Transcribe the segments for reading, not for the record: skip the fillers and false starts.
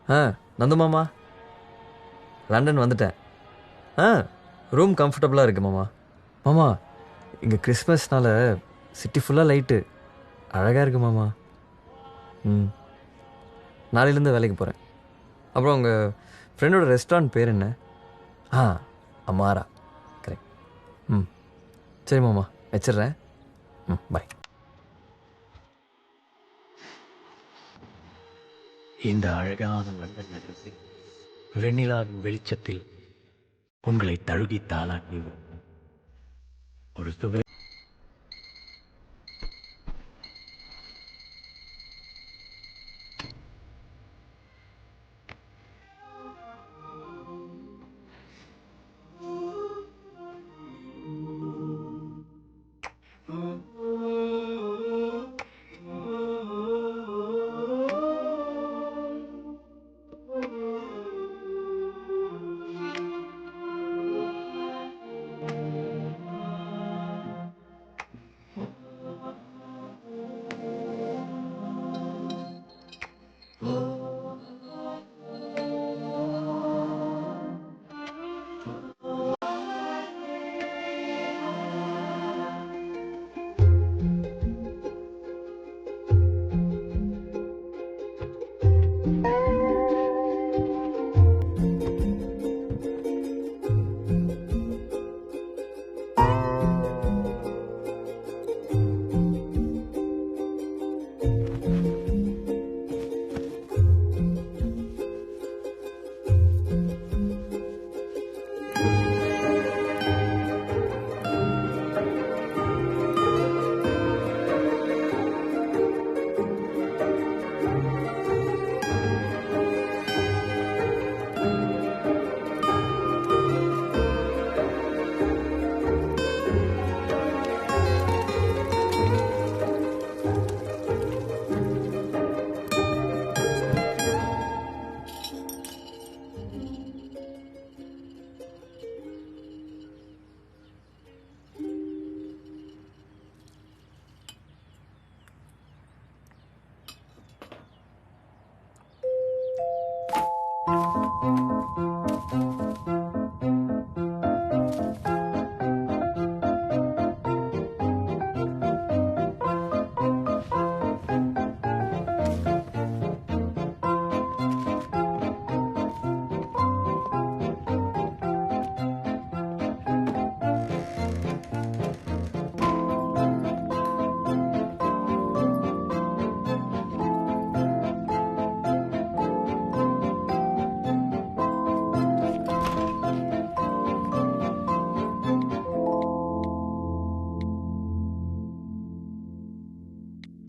ஆ நந்து மாமா, லண்டன் வந்துட்டேன். ஆ ரூம் கம்ஃபர்டபுளாக இருக்குது மாமா. மாமா, இங்கே கிறிஸ்மஸ்னால சிட்டி ஃபுல்லாக லைட்டு அழகாக இருக்குது மாமா. ம், நாளையிலேருந்து வேலைக்கு போகிறேன். அப்புறம் உங்கள் ஃப்ரெண்டோட ரெஸ்டாரண்ட் பேர் என்ன? ஆ அமாரா, கரெக்ட். ம், சரி மாமா, வச்சிடுறேன். ம், பாய். இந்த அழகான லண்டன் நகரத்தில் வெண்ணிலாவின் வெளிச்சத்தில் உங்களை தழுகி தாளாட்டி ஒரு சுவை.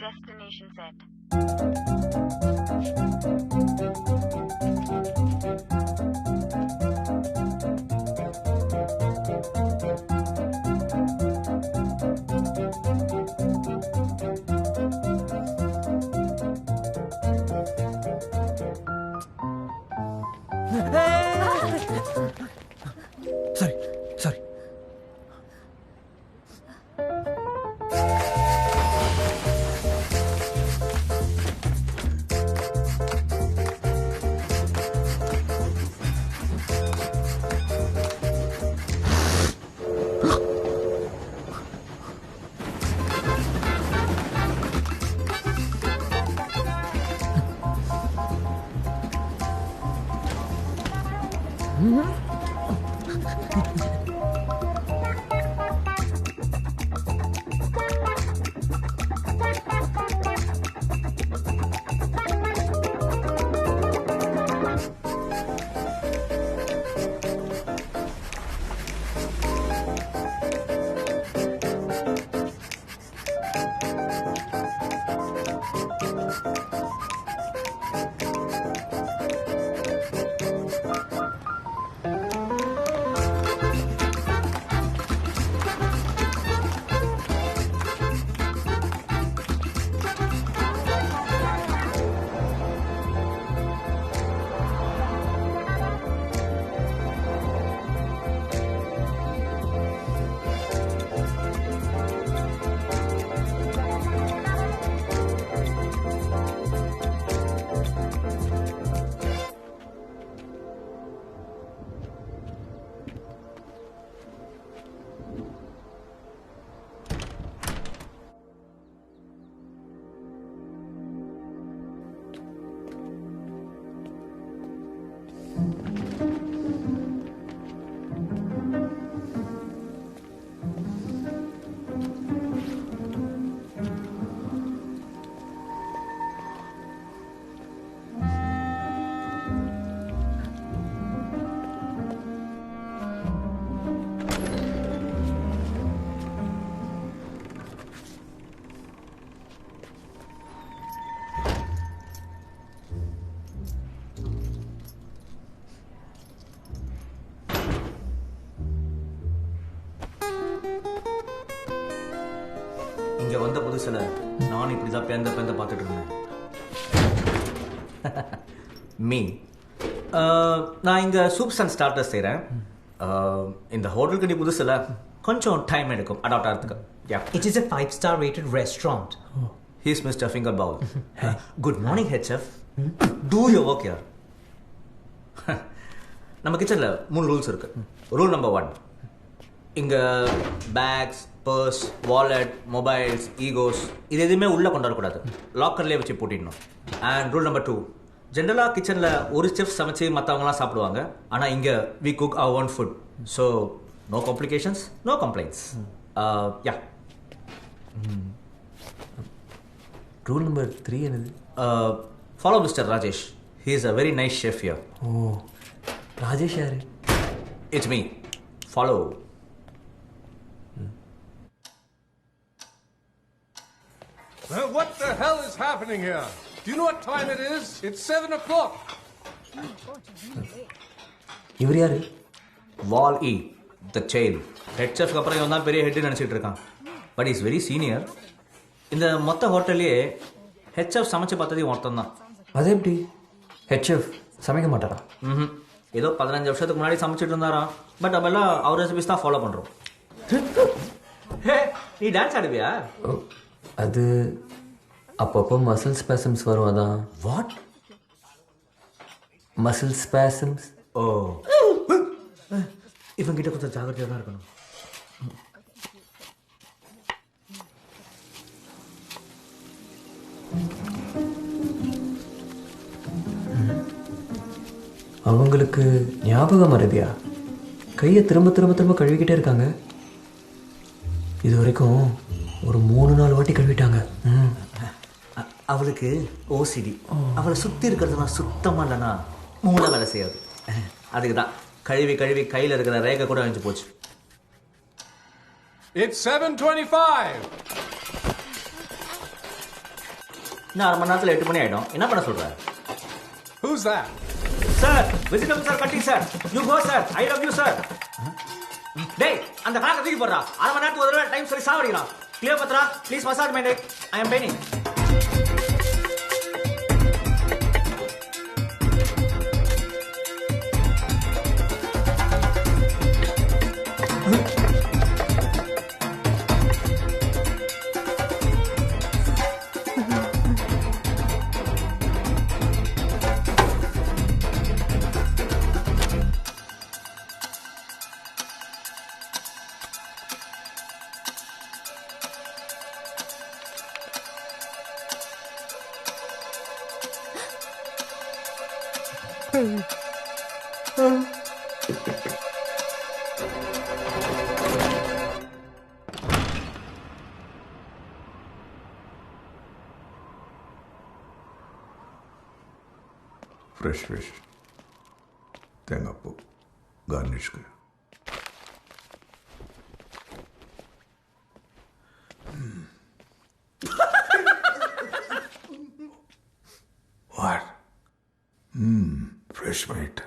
Destination set. Sorry sorry. வந்த புதுசில் நானும் இப்படி தான் பேந்த பார்த்துட்டு இருந்தேன். மீ நான் இங்கே சூப்ஸ் அண்ட் ஸ்டார்டர்ஸ் செய்கிறேன். இந்த ஹோட்டலுக்கு நீ புதுசில் கொஞ்சம் டைம் எடுக்கும் அடாப்ட் ஆகிறதுக்கு. It is a 5-star rated restaurant. He's Mr. Finger Bowl. Good morning, head chef. Do your work here. நம்ம கிச்சனில் 3 ரூல்ஸ் இருக்கு. ரூல் நம்பர் 1, இங்கே bags, purse, wallet, mobiles, egos இது எதுவுமே உள்ளே கொண்டு வரக்கூடாது. லாக்கர்லேயே வச்சு பூட்டிடணும். அண்ட் ரூல் நம்பர் 2, ஜென்ரலாக கிச்சனில் ஒரு செஃப் சமைச்சு மற்றவங்களாம் சாப்பிடுவாங்க. ஆனால் இங்கே we cook our own food. So no complications, no complaints. Yeah. Rule number 3 என்னது? Follow mister Rajesh. He is a very nice chef here. Oh, Rajesh யாரு? It's me. Follow. What the hell is happening here? Do you know what time it is? It's 7 o'clock. இவர் யாரு? வால் இ the chain. Head செஃப்க்கு அப்புறம் இவன் தான் பெரிய head நினச்சிட்டு இருக்கான். But is very senior. இந்த மொத்த ஹோட்டல்லையே ஹெட் செஃப் சமைச்சு பார்த்தது ஒருத்தன் தான். அது எப்படி? ஹெட் செஃப் சமைக்க மாட்டாரா? ம், ஏதோ 15 வருஷத்துக்கு முன்னாடி சமைச்சிட்டு இருந்தாராம். பட் நம்மெல்லாம் அவர் ரெசிபிஸ் தான் ஃபாலோ பண்ணுறோம். நீ டான்ஸ் ஆடுவியா? ஓ, அது அப்பப்போ மசில் ஸ்பேசம்ஸ் வரும், அதான். வாட்? மசில் ஸ்பேசம்ஸ்? ஓ, இவங்கிட்ட கொஞ்சம் ஜாகிரதையாக தான் இருக்கணும். அவங்களுக்கு ஞாபகம் மறதியா? கையை திரும்ப திரும்ப திரும்ப கழுவிக்கிட்டே இருக்காங்க. இது வரைக்கும் ஒரு 3-4 வாட்டி கழுவிட்டாங்க. அவளுக்கு ஓசிடி. அவளை சுற்றி இருக்கிறதுனா சுத்தமாக இல்லைன்னா மூளை வேலை செய்யாது. அதுக்கு தான் கழுவி கழுவி கையில் இருக்கிற ரேகை கூட அழிஞ்சு போச்சு. It's 7:25. இன்னும் 1/2 மணி நேரத்தில் 8 மணி ஆகிடும். என்ன பண்ண சொல்கிறேன்? Who's that? Sir, vegetables are cutting sir. You go sir. I love you sir. டேய், அந்த கணக்கை தூக்கி போடுறா. 1/2 மணி நேரத்துக்கு ஒரு தடவை டைம் சொல்லி சாவடிக்கலாம். Clear Bhadra, please massage my neck. I am paining. Fresh fish தேங்காய் பூ கார்னிஷ்க்கு. வாட்? Fresh meat.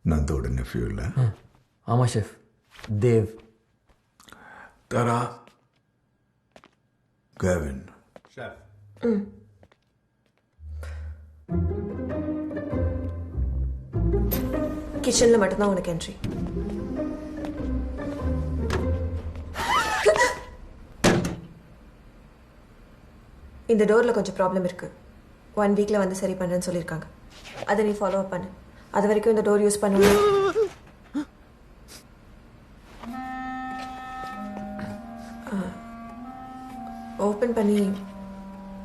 நந்தோட நெஃப்யூ இல்லை? ஆமாம் chef, Dev. Tara, Kevin. Chef. கிச்சனில் மட்டும்தான் உனக்கு என்ட்ரி. இந்த டோரில் கொஞ்சம் ப்ராப்ளம் இருக்குது. 1 வீக்கில் வந்து சரி பண்ணுறேன்னு சொல்லியிருக்காங்க. அதை நீ ஃபாலோ அப் பண்ணு. அது வரைக்கும் இந்த டோர் யூஸ் பண்ணணும். ஓப்பன் பண்ணி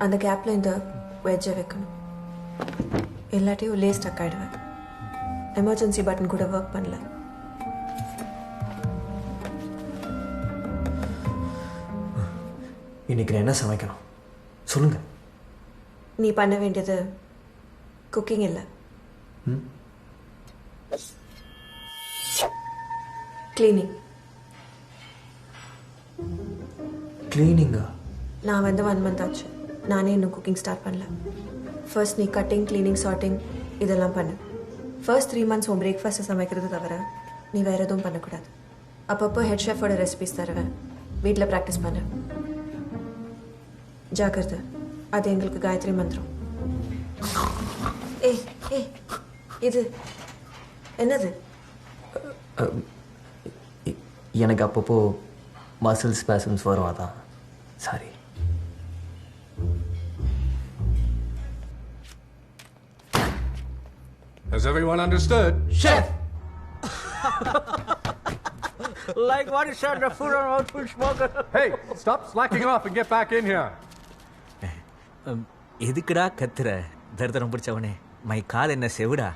அந்த கேப்பில் இந்த வெஜ்ஜை வைக்கணும். எல்லாத்தையும் உள்ளே ஸ்டக் ஆகிடுவேன். எமர்ஜென்சி பட்டன் கூட ஒர்க் பண்ணல. இன்னைக்கு நான் என்ன சமைக்கணும் சொல்லுங்க. நீ பண்ண வேண்டியது குக்கிங் இல்லை, கிளீனிங். கிளீனிங்கா? நான் வந்து 1 month ஆச்சு. நானே இன்னும் குக்கிங் ஸ்டார்ட் பண்ணல. ஃபர்ஸ்ட் நீ கட்டிங், கிளீனிங், சார்ட்டிங் இதெல்லாம் பண்ணு. ஃபர்ஸ்ட் 3 months உன் பிரேக்ஃபாஸ்ட்டை சமைக்கிறது தவிர நீ வேறு எதுவும் பண்ணக்கூடாது. அப்பப்போ ஹெட் ஷெஃபோட ரெசிபிஸ் தருவேன். வீட்டில் ப்ராக்டிஸ் பண்ணு. ஜாக்கிரதை, அது எங்களுக்கு காயத்ரி மந்திரம். ஏய் ஏய், இது என்னது? எனக்கு அப்பப்போ மசில் ஸ்பேசம்ஸ் வரும், அதான். Sorry. Has everyone understood? Chef! Like what is shot the food on mouthful smoker? Hey, stop slacking off and get back in here. எதுக்குடா கத்துற தர்தரம் பிடிச்சவனே? மை கால் என்ன செவிடா?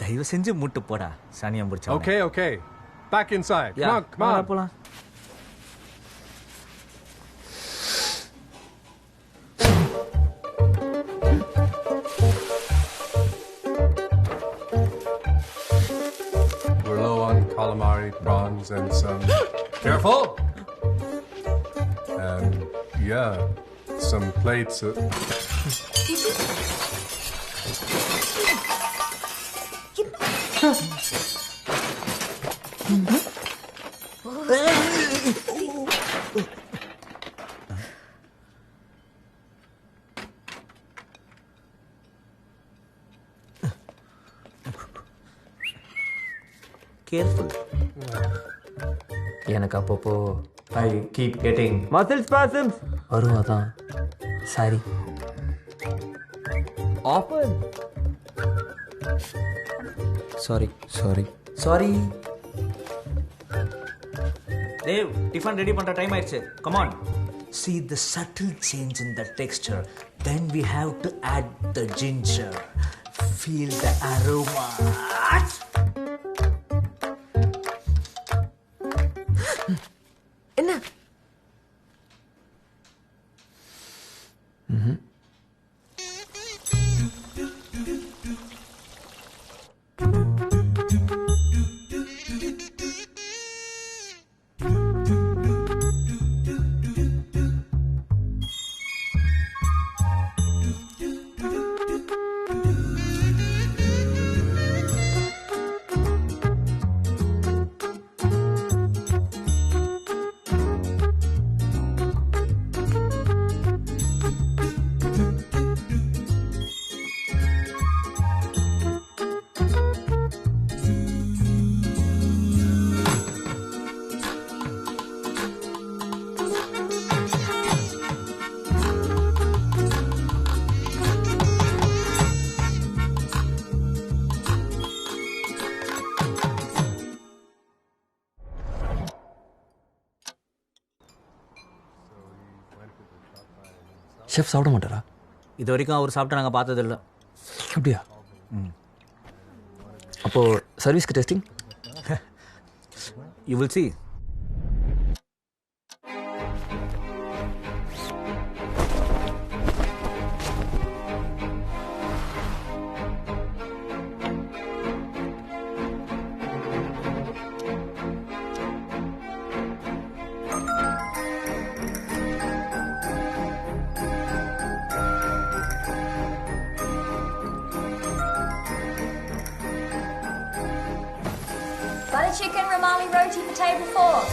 தயவு செஞ்சு மூட்டு போடா சானியம் பிடிச்சவனே. Okay, okay. Back inside. Come on. போலாம். We're low on calamari, prawns, and some. Careful! And yeah, some plates of. Careful. எனக்கு அப்பப்போ ஐ கீப் கெட்டிங் மசில் ஸ்பாசம்ஸ் வரும், அதான். Sorry. Open. Sorry sorry. Dave, tiffin ready பண்ற time ஆயிடுச்சு. Come on. See the subtle change in the texture. Then we have to add the ginger. Feel the aroma. என்ன? Chef சாப்பிட மாட்டாரா? இது வரைக்கும் அவர் சாப்பிட்டு நாங்கள் பார்த்ததில்ல. அப்படியா? அப்போது சர்வீஸ்க்கு testing? You will see. Butter chicken Romali roti for table 4.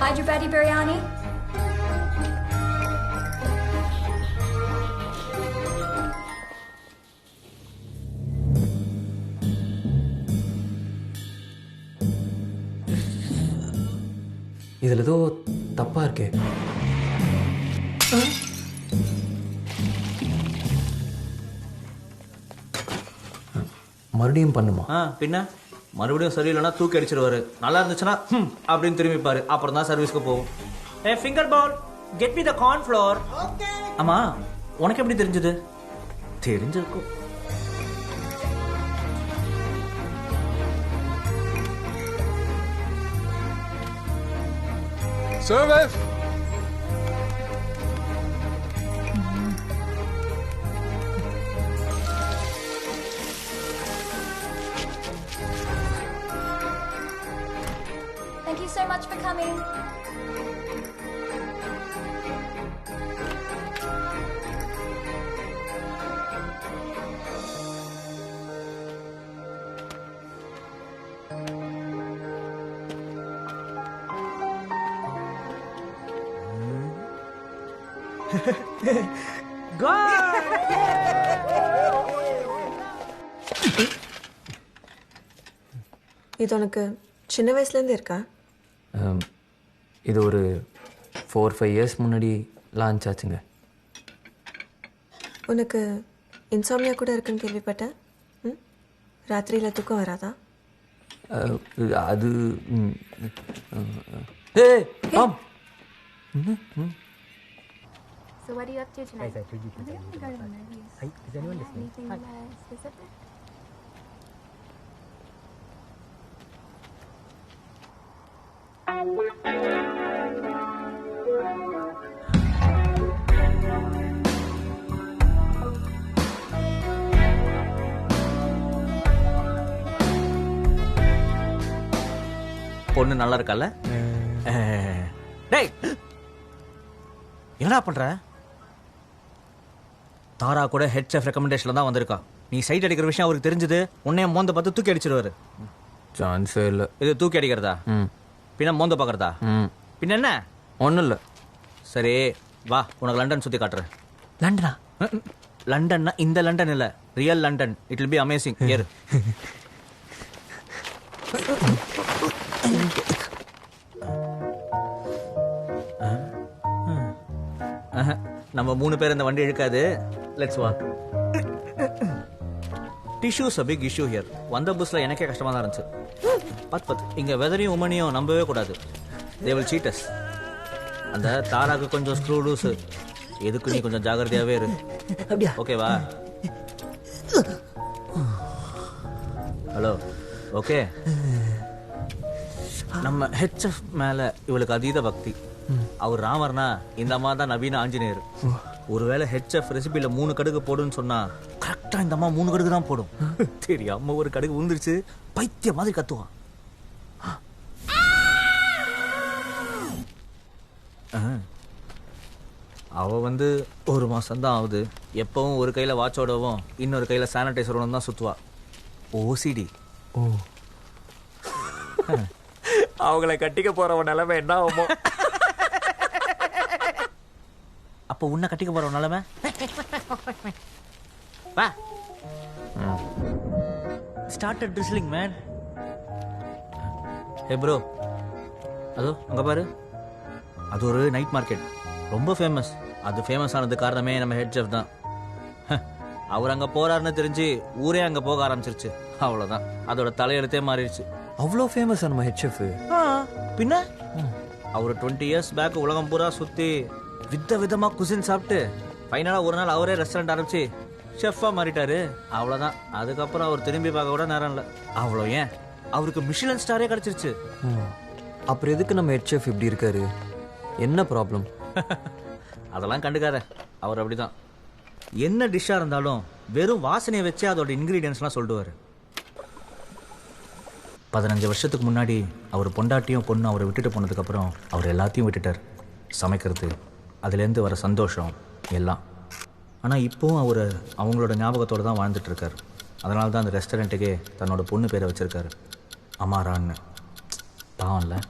Hyderabadi biryani. இதில் ஏதோ தப்பாக இருக்கே. மறுபடியும் பண்ணுமா? பின்ன மறுபடியும் சரியில்லைன்னா தூக்கி அடிச்சிருவாரு. நல்லா இருந்துச்சுன்னா அப்படின்னு திரும்பிப்பாரு. அப்புறம் தான் சர்வீஸ்க்கு போகும். A finger ball, get me the corn flour. ஆமா, உனக்கு எப்படி தெரிஞ்சது? தெரிஞ்சிருக்கும். Service! Thank you so much for coming. இது உனக்கு சின்ன வயசுலேருந்து இருக்கா? இது ஒரு 4-5 இயர்ஸ் முன்னாடி லான்ச் ஆச்சுங்க. உனக்கு இன்சாமியா கூட இருக்குன்னு கேள்விப்பட்டேன். ராத்திரியில் தூக்கம் வராதா? அது So what are you up to tonight? I think I'm gonna go to the movies. Is anyone listening? Anything specific? பொண்ணு நல்லா இருக்கல்ல? டேய் என்னடா பண்ற? தாரா கூட ஹெட் செஃப் ரெக்கமெண்டேஷன்ல தான் வந்திருக்கா. நீ சைட் அடிக்கிற விஷயம் அவருக்கு தெரிஞ்சது உன்னைய மோந்த பார்த்து தூக்கி அடிச்சிருவாரு. சான்ஸே இல்லை. இது தூக்கி அடிக்கிறதா? பின்ன மோந்த பார்க்கறதா? பின்ன என்ன? ஒன்றும் இல்லை. சரி வா, உனக்கு லண்டன் சுற்றி காட்டுறேன். லண்டனா? லண்டன்னா இந்த லண்டன் இல்லை, real London. It will be amazing. ஏறு. நம்ம 3 பேர் இந்த வண்டி இழுக்காது. Let's walk. Tissues a big issue here. வந்த பஸ்ல எனக்கே கஷ்டமா தான் இருந்துச்சு. பத் இங்க வெதரையும் உமனையும் நம்பவே கூடாது. they will cheat us. அந்த தாராக்கு கொஞ்சம் ஸ்க்ரூ லூஸ். எதுக்கு நீ கொஞ்சம் ஜாகிரதையாவே இரு. ஓகேவா? ஹலோ. ஓகே. நம்ம ஹெச்எஃப் மேல இவளுக்கு அதீத பக்தி. அவர் ராமர்னா இந்த அம்மா தான் நவீன ஆஞ்சநேயர். ஒருவேளை ஹெச்எஃப் ரெசிபியில 3 கடுகு போடுன்னு சொன்னா கரெக்டா இந்த அம்மா 3 கடுகு தான் போடும். தெரியாம ஒரு கடுகு உந்துருச்சு, பைத்திய மாதிரி கத்துவான். அவ வந்து 1 மாசம் தான் ஆகுது. எப்பவும் ஒரு கையில வாட்சோடவும் இன்னொரு கையில சானிடைசரோட தான் சுத்துவா. ஓசிடி. ஓ, அவங்கள கட்டிக்க போறவன் நிலைமை என்ன ஆகுமோ? அப்போ உன்னை கட்டிக்க போற நிலைமை வா. Started drizzling man. ஹே ப்ரோ, அதோ அங்க பாரு, அது ஒரு நைட் மார்க்கெட், ரொம்ப ஃபேமஸ். அது ஃபேமஸ் ஆனது காரணமே நம்ம ஹெட் செஃப் தான். அவர் அங்க போறாருன்னு தெரிஞ்சு ஊரே அங்க போக ஆரம்பிச்சிருச்சு. அவ்வளவுதான், அதோட தலையெழுத்தே மாறிடுச்சு. அவ்வளோ ஃபேமஸ் நம்ம ஹெட் செஃப். பின்ன அவர் 20 இயர்ஸ் பேக் உலகம் பூரா சுத்தி விதமா குசின் சாப்பிட்டு ஃபைனலா ஒரு நாள் அவரே ரெஸ்டாரண்ட் ஆரம்பிச்சு ஷெஃபா மாறிட்டாரு. அவ்வளவுதான். அதுக்கப்புறம் அவர் திரும்பி பார்க்க கூட நேரம் இல்லை. அவ்வளோ ஏன், அவருக்கு மிஷிலன் ஸ்டாரே கிடைச்சிருச்சு. அப்புறம் எதுக்கு நம்ம ஹெட் செஃப் இப்படி இருக்காரு? என்ன ப்ராப்ளம்? அதெல்லாம் கண்டுக்காத, அவர் அப்படிதான். என்ன டிஷ்ஷா இருந்தாலும் வெறும் வாசனையை வச்சு அதோட இன்கிரீடியன்ஸ்லாம் சொல்லிடுவாரு. 15 வருஷத்துக்கு முன்னாடி அவர் பொண்டாட்டியும் பொண்ணும் அவரை விட்டுட்டு போனதுக்கப்புறம் அவர் எல்லாத்தையும் விட்டுட்டார். சமைக்கிறது, அதுலேருந்து வர சந்தோஷம் எல்லாம். ஆனால் இப்போவும் அவர் அவங்களோட ஞாபகத்தோடு தான் வாழ்ந்துட்டு இருக்கார். அதனால தான் அந்த ரெஸ்டாரண்ட்டுக்கே தன்னோட பொண்ணு பேரை வச்சுருக்காரு, அமாரான்னு. பாவம் இல்லை?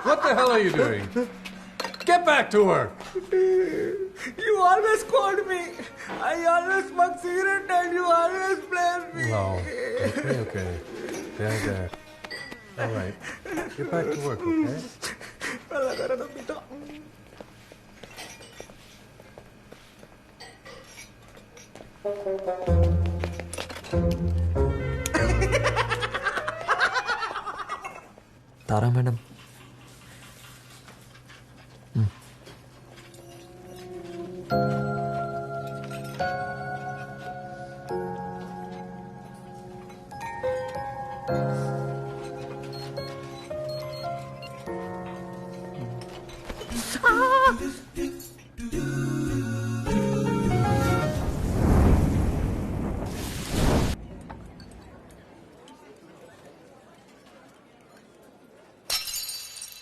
What the hell are you doing? Get back to her! You always called me I always smoke cigarette and you always blame me. No. Okay. Dad. All right. Get back to work, okay? Tara, madam.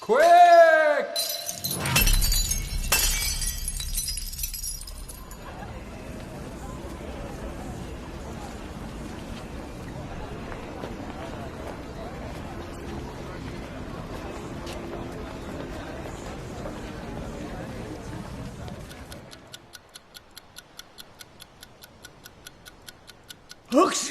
Quick! Hooks!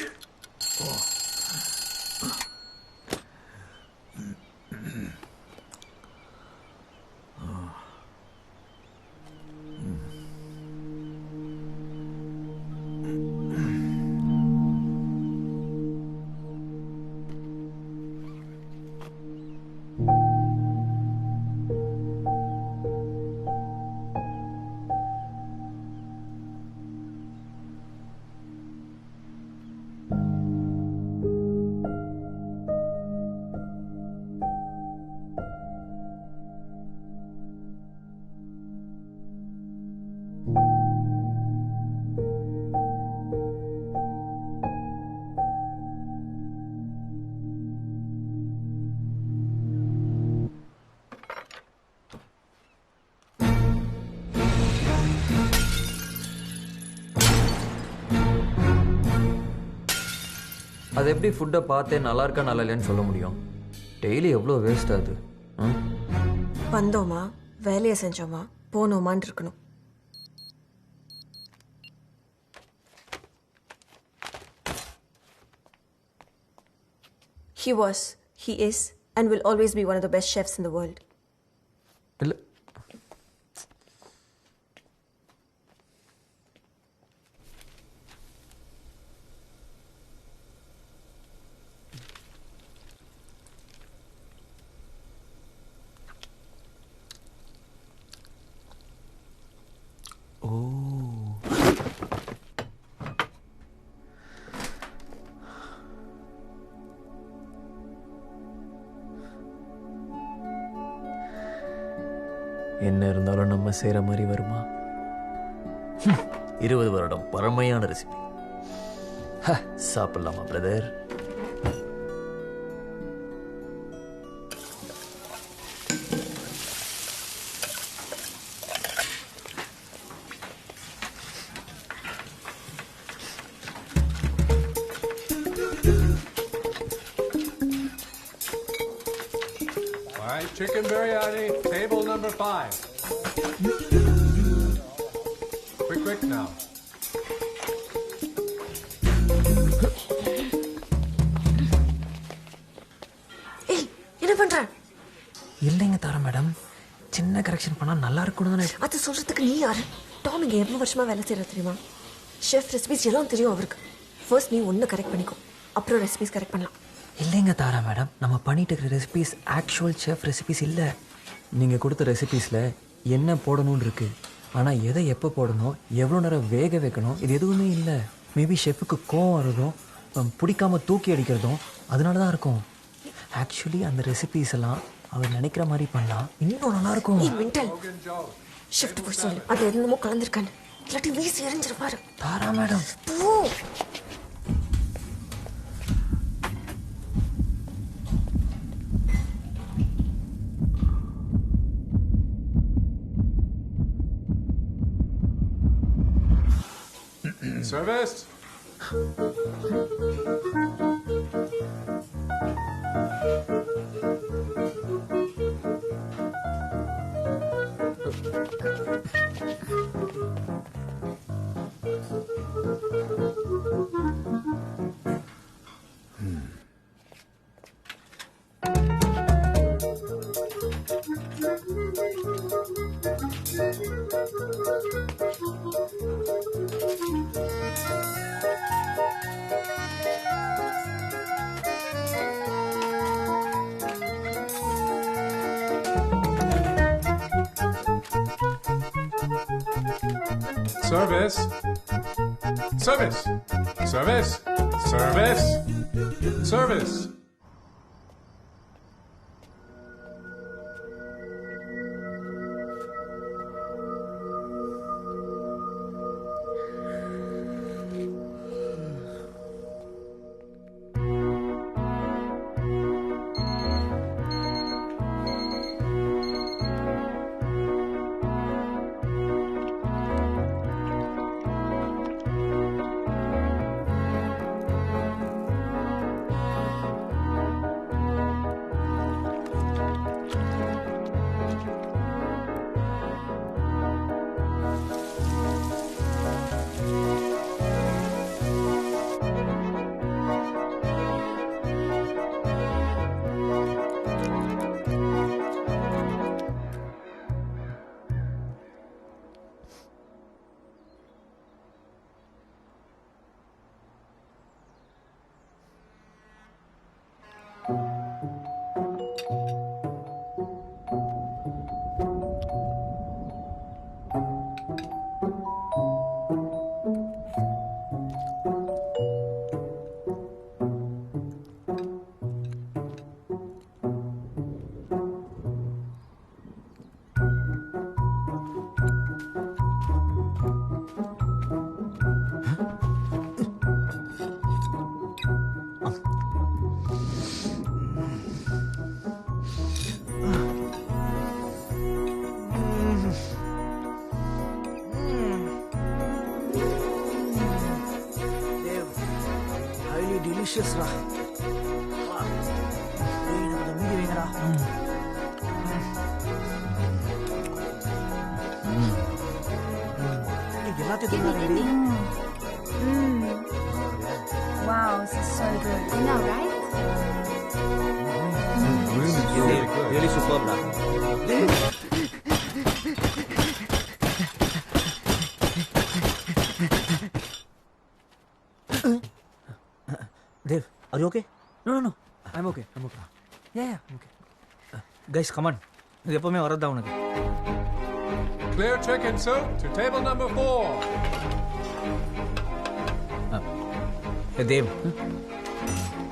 அது எப்படி ஃபுட்டை பார்த்தே நல்லா இருக்கா நல்லா இல்லைன்னு சொல்ல முடியும்? டெய்லி எவ்வளோ வேஸ்ட் ஆகுது. வந்தோமா வேலையை செஞ்சோமா போனோமான்னு இருக்கணும். He was, he is, and will always be one of the best chefs in the world. இல்லை என்ன இருந்தாலும் நம்ம செய்கிற மாதிரி வருமா? 20 வருடம் பழமையான ரெசிபி. சாப்பிடலாமா brother? All right, chicken biryani, table number 5. Quick now. ஏய் என்ன பண்ற? இல்லைங்க தாரா மேடம், சின்ன கரெக்ஷன் பண்ணால் நல்லா இருக்கணும் தானே. அது சொல்றதுக்கு நீ யாரு? டாம் இங்கே எவ்வளோ வருஷமா வேலை செய்யற தெரியுமா? ஷெஃப் ரெசிபிஸ் எல்லாம் தெரியும் அவருக்கு. ஃபர்ஸ்ட் நீ ஒன்று கரெக்ட் பண்ணிக்கோ, அப்புறம் ரெசிபிஸ் கரெக்ட் பண்ணலாம். இல்லைங்க தாரா மேடம், நம்ம பண்ணிட்டு இருக்கிற ரெசிபிஸ் ஆக்சுவல் செஃப் ரெசிபிஸ் இல்லை. நீங்கள் கொடுத்த ரெசிபீஸில் என்ன போடணும்னு இருக்குது, ஆனால் எதை எப்போ போடணும், எவ்வளோ நேரம் வேக வைக்கணும், இது எதுவுமே இல்லை. மேபி ஷெஃபுக்கு கோவம் வர்றதும் பிடிக்காமல் தூக்கி அடிக்கிறதும் அதனால தான் இருக்கும். ஆக்சுவலி அந்த ரெசிபீஸ் எல்லாம் அவர் நினைக்கிற மாதிரி பண்ணலாம், இன்னும் நல்லாயிருக்கும். ஷிஃப்ட் போய் சொல்லு, அது என்னமோ கலந்துருக்கான்னு, இல்லாட்டி வீசி எரிஞ்சிருப்பாரு. தாரா மேடம் போ. Service. Service. Service. Service. Service. Service. delicious ரா. எனக்கு கொஞ்சம் மீதி வைங்கடா. எல்லாத்தையும் தின்னாங்க. Wow, this is so good. I know, right? Really superb, bro. Dave, are you okay? No. I'm okay. Yeah, I'm okay. Guys, come on. இது எப்பவுமே வரதா உனக்கு. Clear chicken soup to table number 4. Dev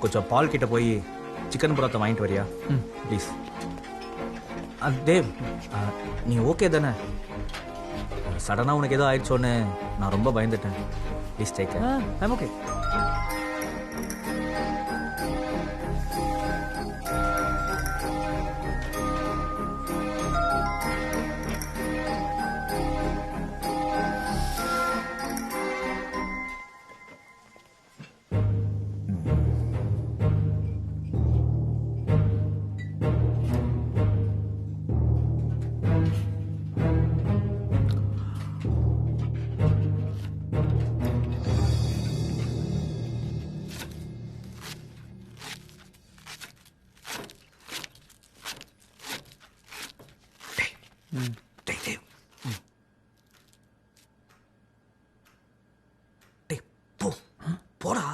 கொஞ்சம் பால் கிட்ட போய் சிக்கன் புரோட்டா வாங்கிட்டு வரியா please. Dev நீ ஓகே தானே? சடனாக உனக்கு ஏதோ ஆயிடுச்சோன்னு நான் ரொம்ப பயந்துட்டேன். Please take care. I'm okay. போடா.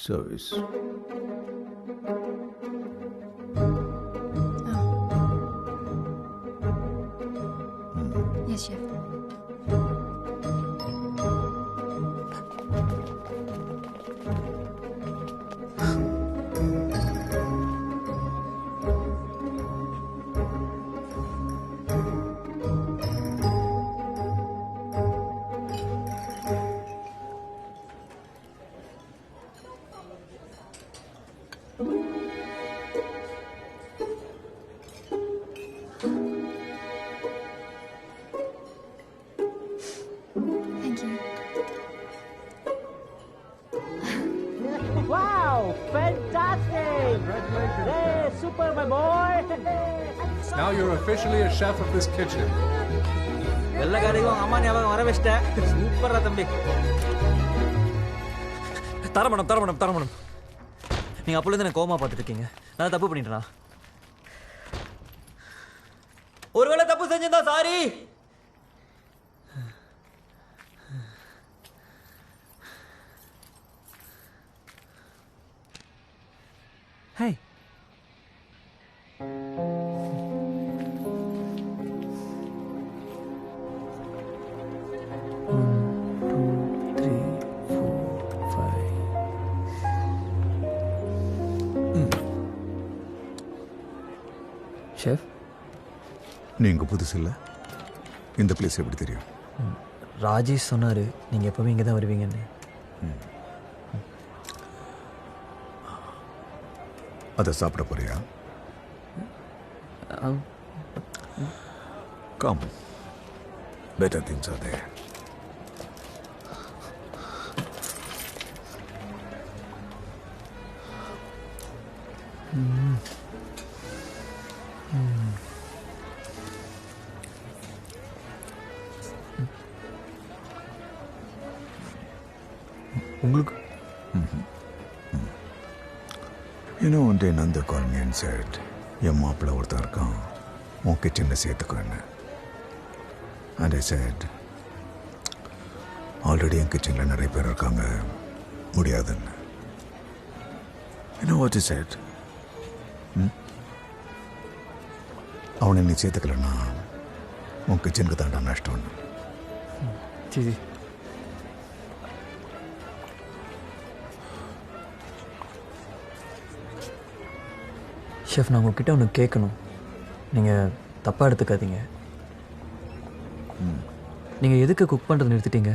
Service. Yes, chef. Thank you. Wow, fantastic! Hey, super, my boy! Now you're officially a chef of this kitchen. எல்லா கடைக்கும் அம்மா ஞாபகம் வர வச்சிட்டேன். சூப்பரா தம்பி. தர மேடம். நீங்க அப்போலேருந்து எனக்கு கோமா பார்த்துட்டு இருக்கீங்க. நான் தப்பு பண்ணிட்டேனா? ஒருவேளை தப்பு செஞ்சிருந்தா சாரி. Hey. ஷெஃப், நீங்கள் புதுசு இல்லை, இந்த பிளேஸ் எப்படி தெரியும்? ராஜேஷ் சொன்னார் நீங்கள் எப்போவுமே இங்கே தான் வருவீங்கன்னு. அதை சாப்பிட போறியா? Come, better things are there. உங்களுக்கு இன்னும் ஒன்றே Nandu called me and said, என் மாப்பிள்ளை ஒருத்தன் இருக்கான், உன் கிச்சனில் சேர்த்துக்கோன்னு. And I said, ஆல்ரெடி என் கிச்சனில் நிறைய பேர் இருக்காங்க, முடியாதுன்னு. You know what he said? அவனை நீ சேர்த்துக்கலன்னா உன் கிச்சனுக்கு தாண்டா நஷ்டம்னு. சரி, ஷெஃப், நான் உங்ககிட்ட ஒன்று கேட்கணும். நீங்கள் தப்பாக எடுத்துக்காதீங்க. நீங்கள் எதுக்கு குக் பண்ணுறது நிறுத்திட்டீங்க?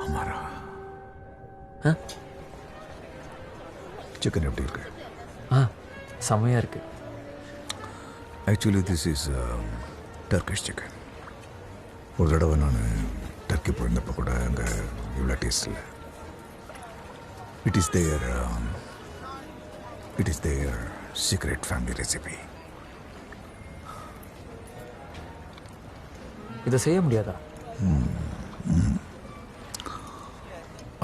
அமரா, சிக்கன் எப்படி இருக்கு? செம்மையாக இருக்கு. Actually this is Turkish chicken. ஒரு தடவை நான் டர்க்கி போயிருந்தப்போ கூட அங்கே இவ்வளோ டேஸ்ட் இல்லை. It is their secret family recipe. இதை செய்ய முடியாதா?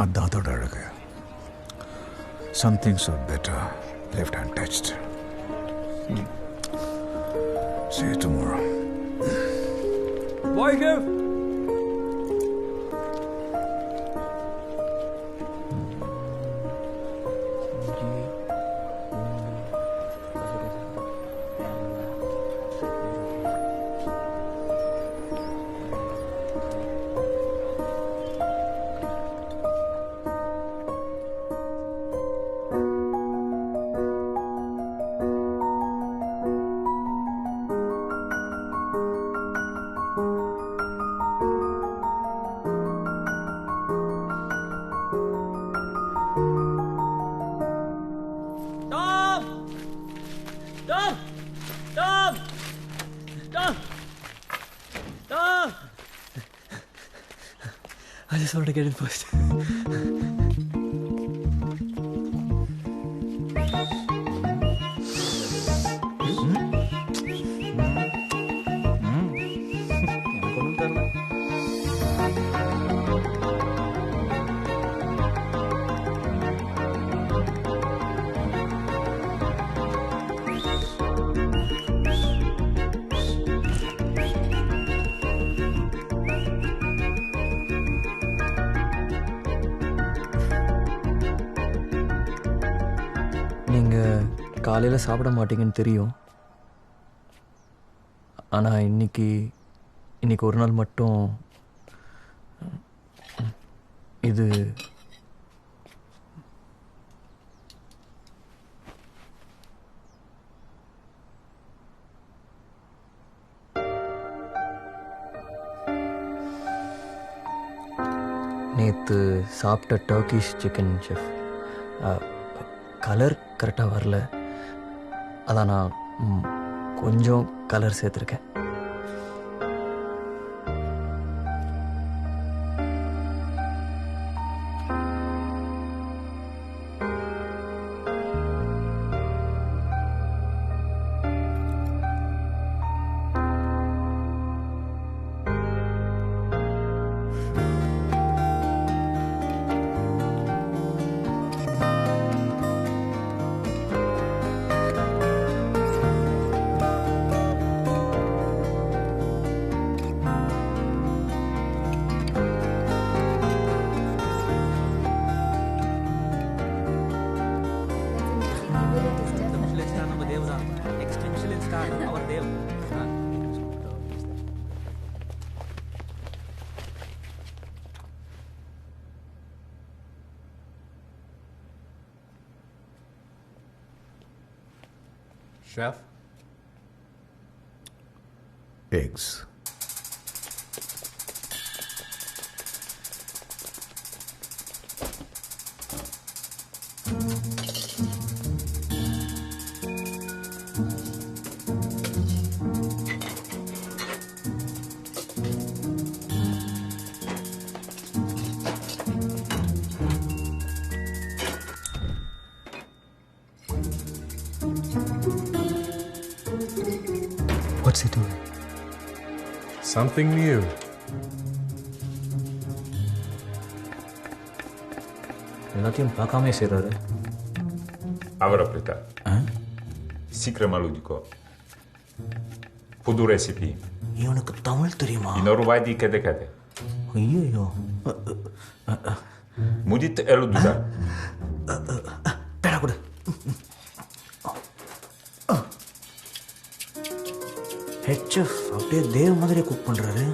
அதுதான் அதோட அழகு. Some things are better left untouched. See you tomorrow. Boy, chef. I just want to get in first. நீங்கள் காலையில் சாப்பிட மாட்டீங்கன்னு தெரியும். ஆனால் இன்னைக்கு ஒரு நாள் மட்டும் இது நேற்று சாப்பிட்ட டர்க்கிஷ் சிக்கன் செஃப். கலர் கரெக்டாக வரல, அதான் நான் கொஞ்சம் கலர் சேர்த்துருக்கேன். Chef? Eggs. What's he doing? Something new. எல்லாத்தையும் பார்க்காமே செய்கிறாரு. Avrò preta. Secret maludico. Pudu recipe. இவனுக்கு தமிழ் தெரியுமா? Inoru vai di kede kede. ஐயோ Mudit elududa. பேடா கொடு. ஹெச்எஃப் அப்படியே தேவ் மாதிரி குக் பண்றாரு.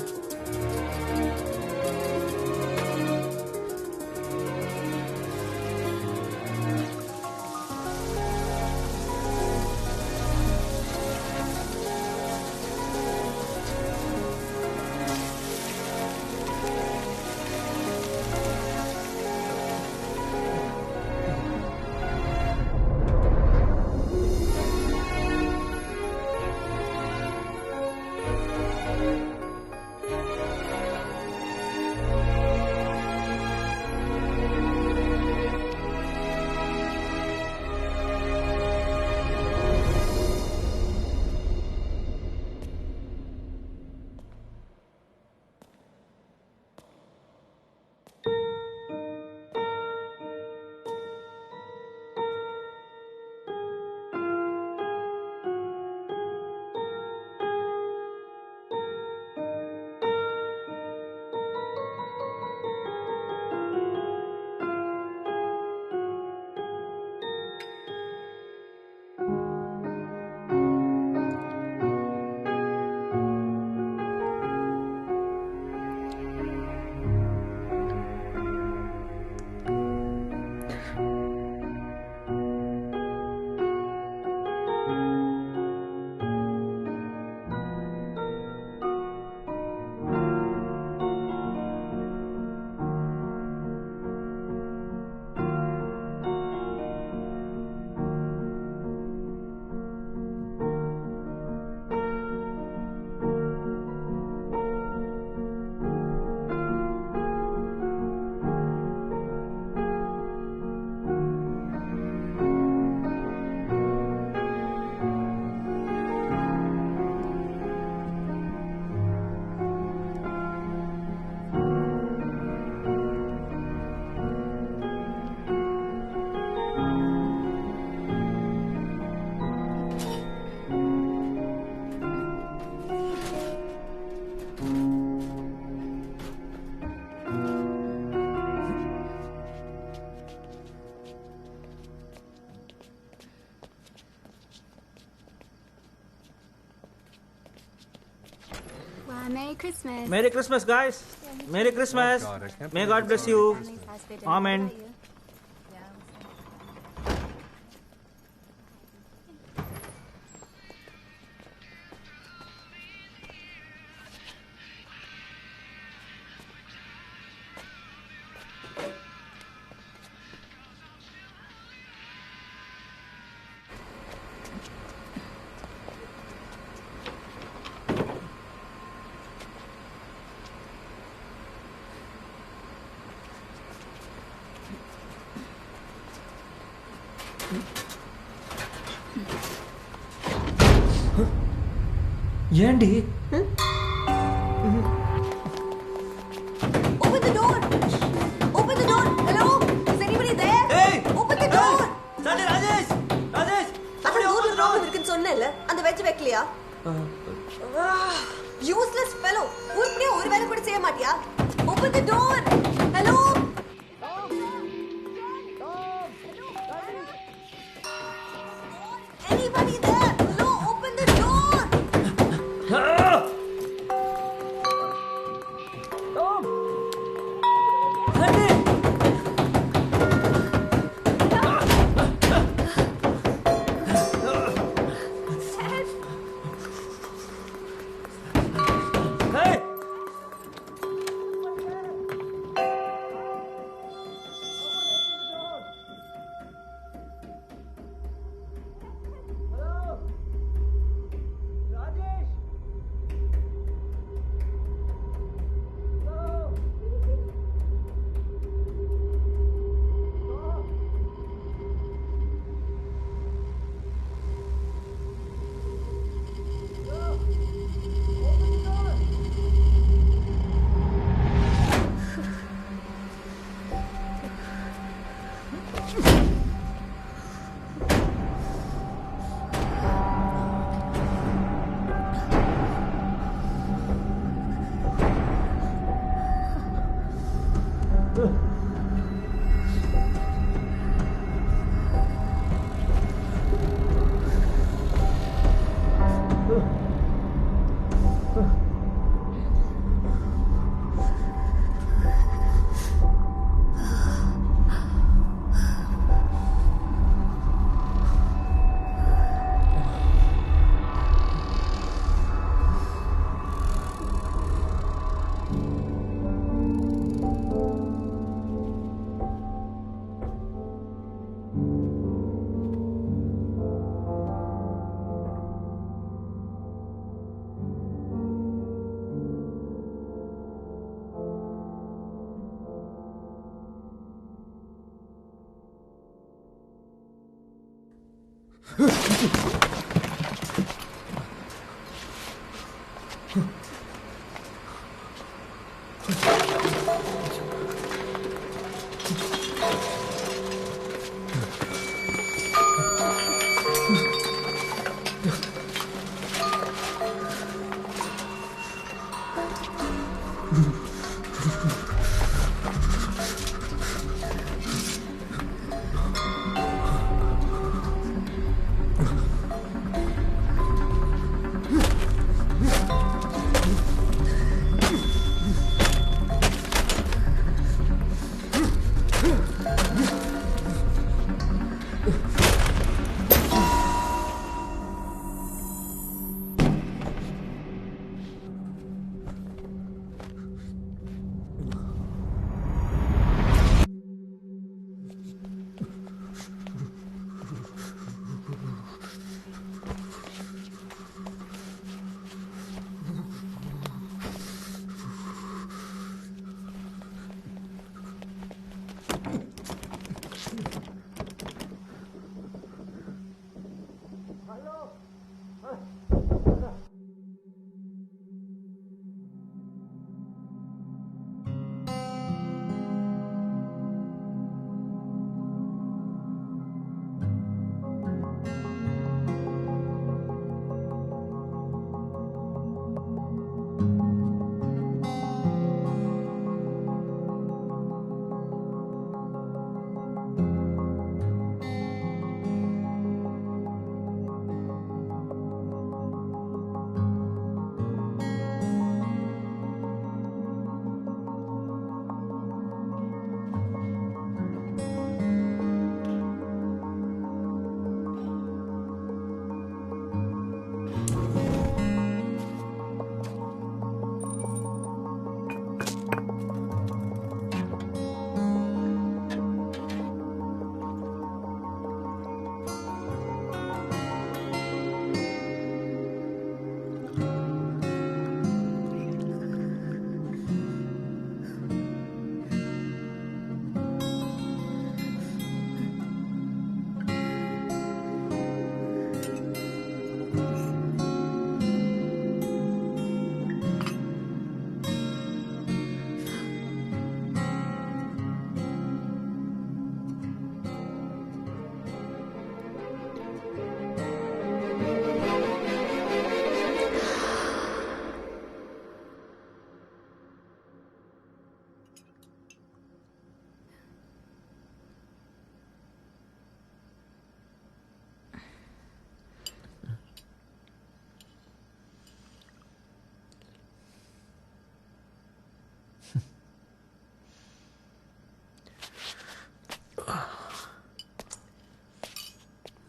Merry Christmas. Merry Christmas, guys. Merry Christmas. Oh, God, I can't May believe God it's bless already you. Christmas. Amen. ஏண்டி Open the door! Open the door! Hello? Is anybody there? Hey! Open the door! Chandy Rajesh Rajesh அப்புறம் door lock இருக்குன்னு சொன்னேன்ல அந்த veg வைக்கலையா? Useless fellow! ஊருக்குனே ஒரு வேலை கூட செய்ய மாட்டியா? Open the door! Hello? Anybody there? Hello? Open the door! Hey!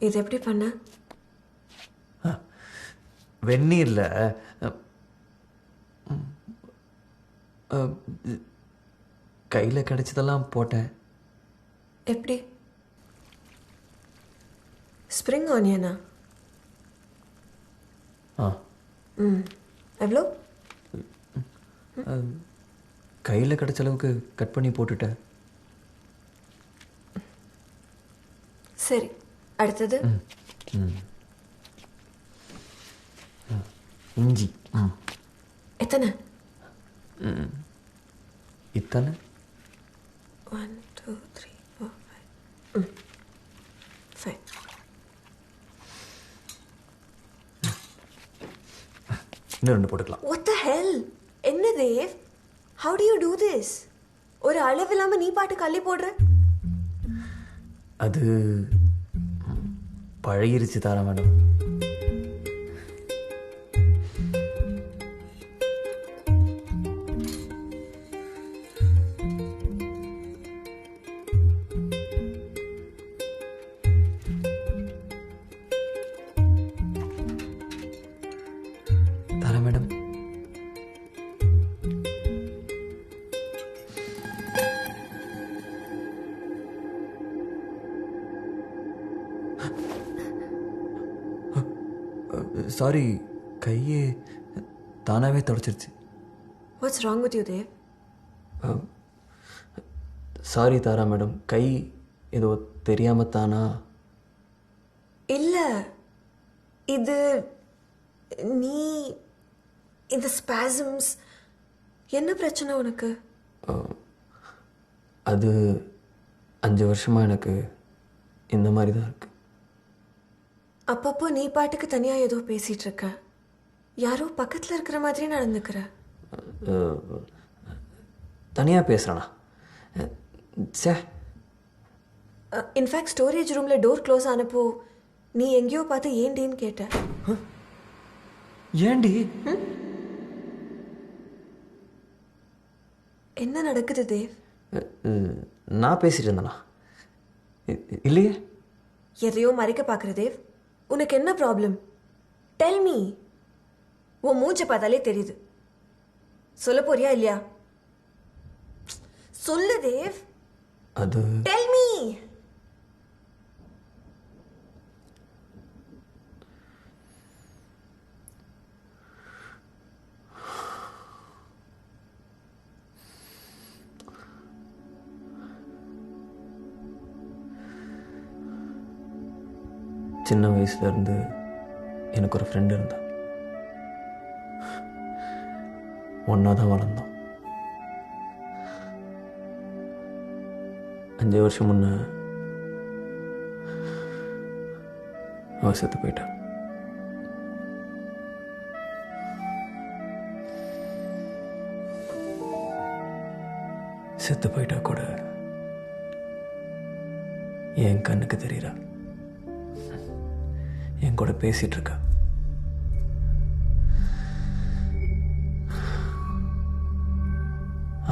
இது எப்படி பண்ண? வெந்நீரில் கையில் கிடைச்சதெல்லாம் போட்டேன். எப்படி? ஸ்ப்ரிங் ஆனியனா? எவ்வளோ? கையில் கிடைச்ச அளவுக்கு கட் பண்ணி போட்டுட்டேன். சரி, அடுத்தது இஞ்சி. எத்தனை? இத்தனை. 1 2 3 4 5. ஃபைன். இன்னும் 2 போட்டுக்கலாம். What the hell? என்ன Dev? How do you do this? ஒரு அளவு இல்லாமல் நீ பாட்டு கள்ளி போடுற. அது பழகிருச்சு Tara madam. Tara madam, sorry, கையே தானாகவே தொடச்சிருச்சு. What's wrong with you, Dev? Sorry Tara madam, கை ஏதோ தெரியாமல் தானா? இல்லை, இது நீ இந்த ஸ்பாசம்ஸ் என்ன பிரச்சனை உனக்கு? அது 5 வருஷமாக எனக்கு இந்த மாதிரி தான் இருக்கு. அப்பப்போ நீ பாட்டுக்கு தனியாக ஏதோ பேசிகிட்டு இருக்க, யாரோ பக்கத்தில் இருக்கிற மாதிரி நடந்துக்கிற. தனியாக பேசுகிறேண்ணா? சே, இன்ஃபேக்ட் ஸ்டோரேஜ் ரூமில் டோர் க்ளோஸ் ஆனப்போ நீ எங்கேயோ பார்த்து ஏண்டின்னு கேட்ட. ஏண்டி? என்ன நடக்குது தேவ்? நான் பேசிட்டு இருந்தேண்ணா? இல்லையே. எதையோ மறைக்க பார்க்குற தேவ். உனக்கு என்ன ப்ராப்ளம்? Tell me. உன் மூஞ்சை பார்த்தாலே தெரியுது. சொல்ல போறியா இல்லையா? சொல்லு தேவ். அது டெல் மீ. சின்ன வயசுலேருந்து எனக்கு ஒரு ஃப்ரெண்டு இருந்தான். ஒன்றா தான் வளர்ந்தோம். 5 வருஷம் முன்ன அவ செத்து போயிட்டான். செத்து போயிட்டா கூட என் கண்ணுக்கு தெரியுறா, என் கூட பேசிட்டு இருக்கா.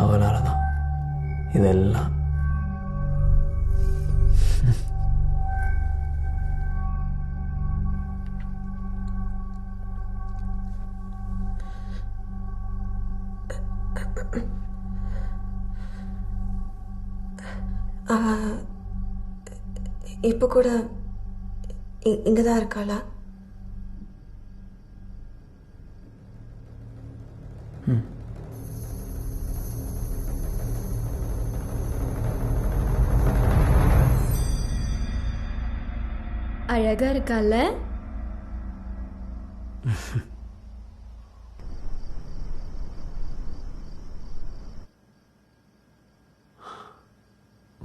அவளால தான் இதெல்லாம். இப்போ கூட இங்கே தான் இருக்காளா? அழகா இருக்கால?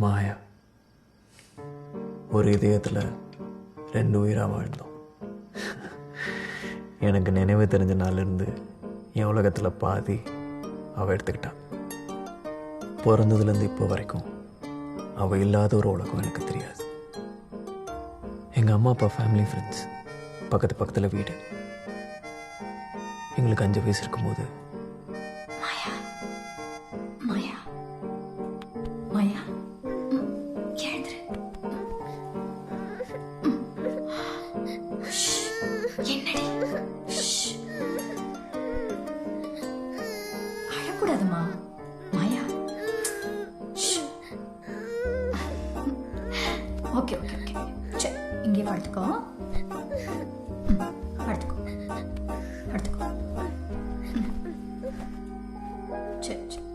மாயா, ஒரு இதயத்தில் 2 உயிராக வாழ்ந்தோம். எனக்கு நினைவு தெரிஞ்ச நாளிலிருந்து என் உலகத்தில் பாதி அவள் எடுத்துக்கிட்டான். பிறந்ததுலேருந்து இப்போ வரைக்கும் அவள் இல்லாத ஒரு உலகம் எனக்கு தெரியாது. எங்கள் அம்மா அப்பா, ஃபேமிலி, ஃப்ரெண்ட்ஸ், பக்கத்தில் வீடு. எங்களுக்கு 5 வயசு இருக்கும்போது மாயா மாயா மாயா எழுந்துரு. அழக்கூடாதுமா. மாயா. Okay okay okay. சரி, இங்கே படுத்துக்கோ. படுத்துக்கோ படுத்துக்கோ. சரி சரி.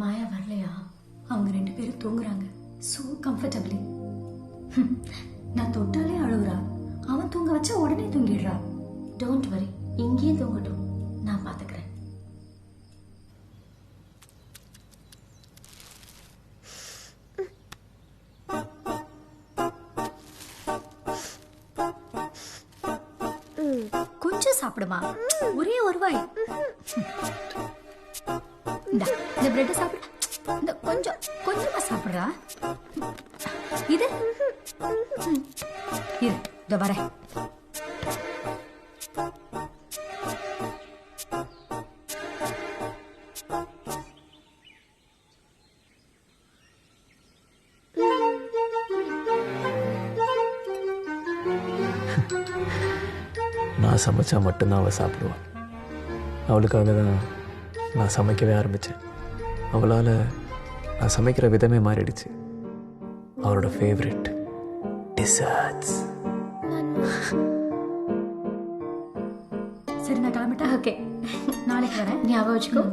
மாயா வரலையா? அவங்க 2 பேரும் தூங்குறாங்க. So comfortably. நான் தொட்டாலே அழுகுறா. அவன் தூங்க வச்சா உடனே தூங்கிடுறா. டோன்ட் வரி, இங்கேயே தூங்கட்டும், நான் பாத்துக்கிறேன். கொஞ்சம் சாப்பிடுமா, ஒரே ஒரு வாய். இந்த பிரெட் சாப்பிடு. இந்த கொஞ்சம் கொஞ்சமா சாப்பிடுறா. இது இதோ வரேன். நான் சமைச்சா மட்டும்தான் அவள் சாப்பிடுவாள். அவளுக்காக தான் நான் சமைக்கவே ஆரம்பித்தேன். அவளால் நான் சமைக்கிற விதமே மாறிடுச்சு. அவளோட ஃபேவரட் டிசர்ட்ஸ். சரி, நான் கிளம்பிட்டா? ஓகே, நாளைக்கு வரேன், ஞாபகம் வச்சுக்கோ.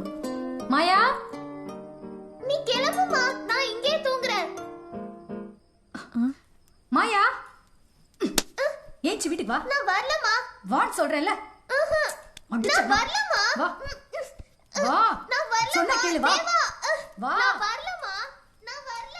மாயா, நீ கிளம்புமா, நான் இங்கே தூங்குறேன். மாயா ஏஞ்சி வீட்டுக்கு வா. நான் வரலமா. வான்னு சொல்றேன்ல. நான் வரலமா. வா வா, நான் வரல. சொன்னா கேளு. வா வா. நான் வரலமா, நான் வரல.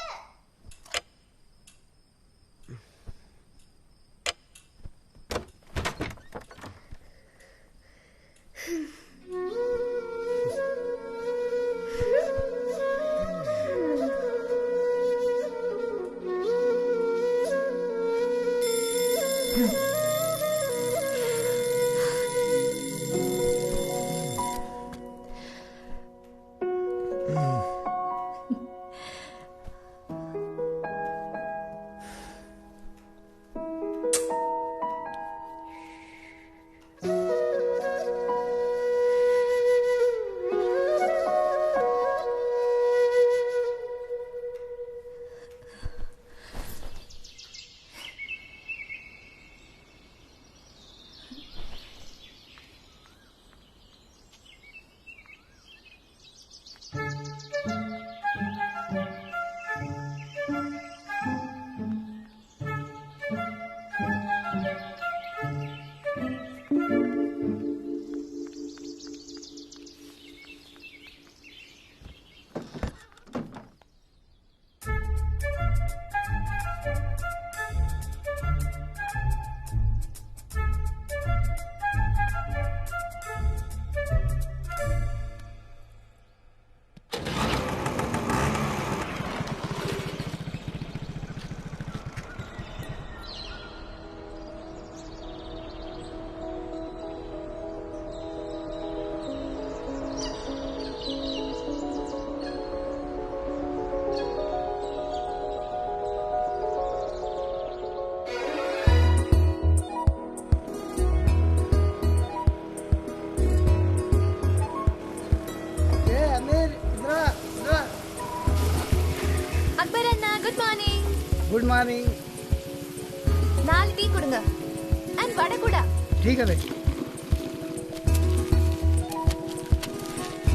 Good morning. 4 டீ கொடுங்க and வடை கூட. ठीक है बेटी.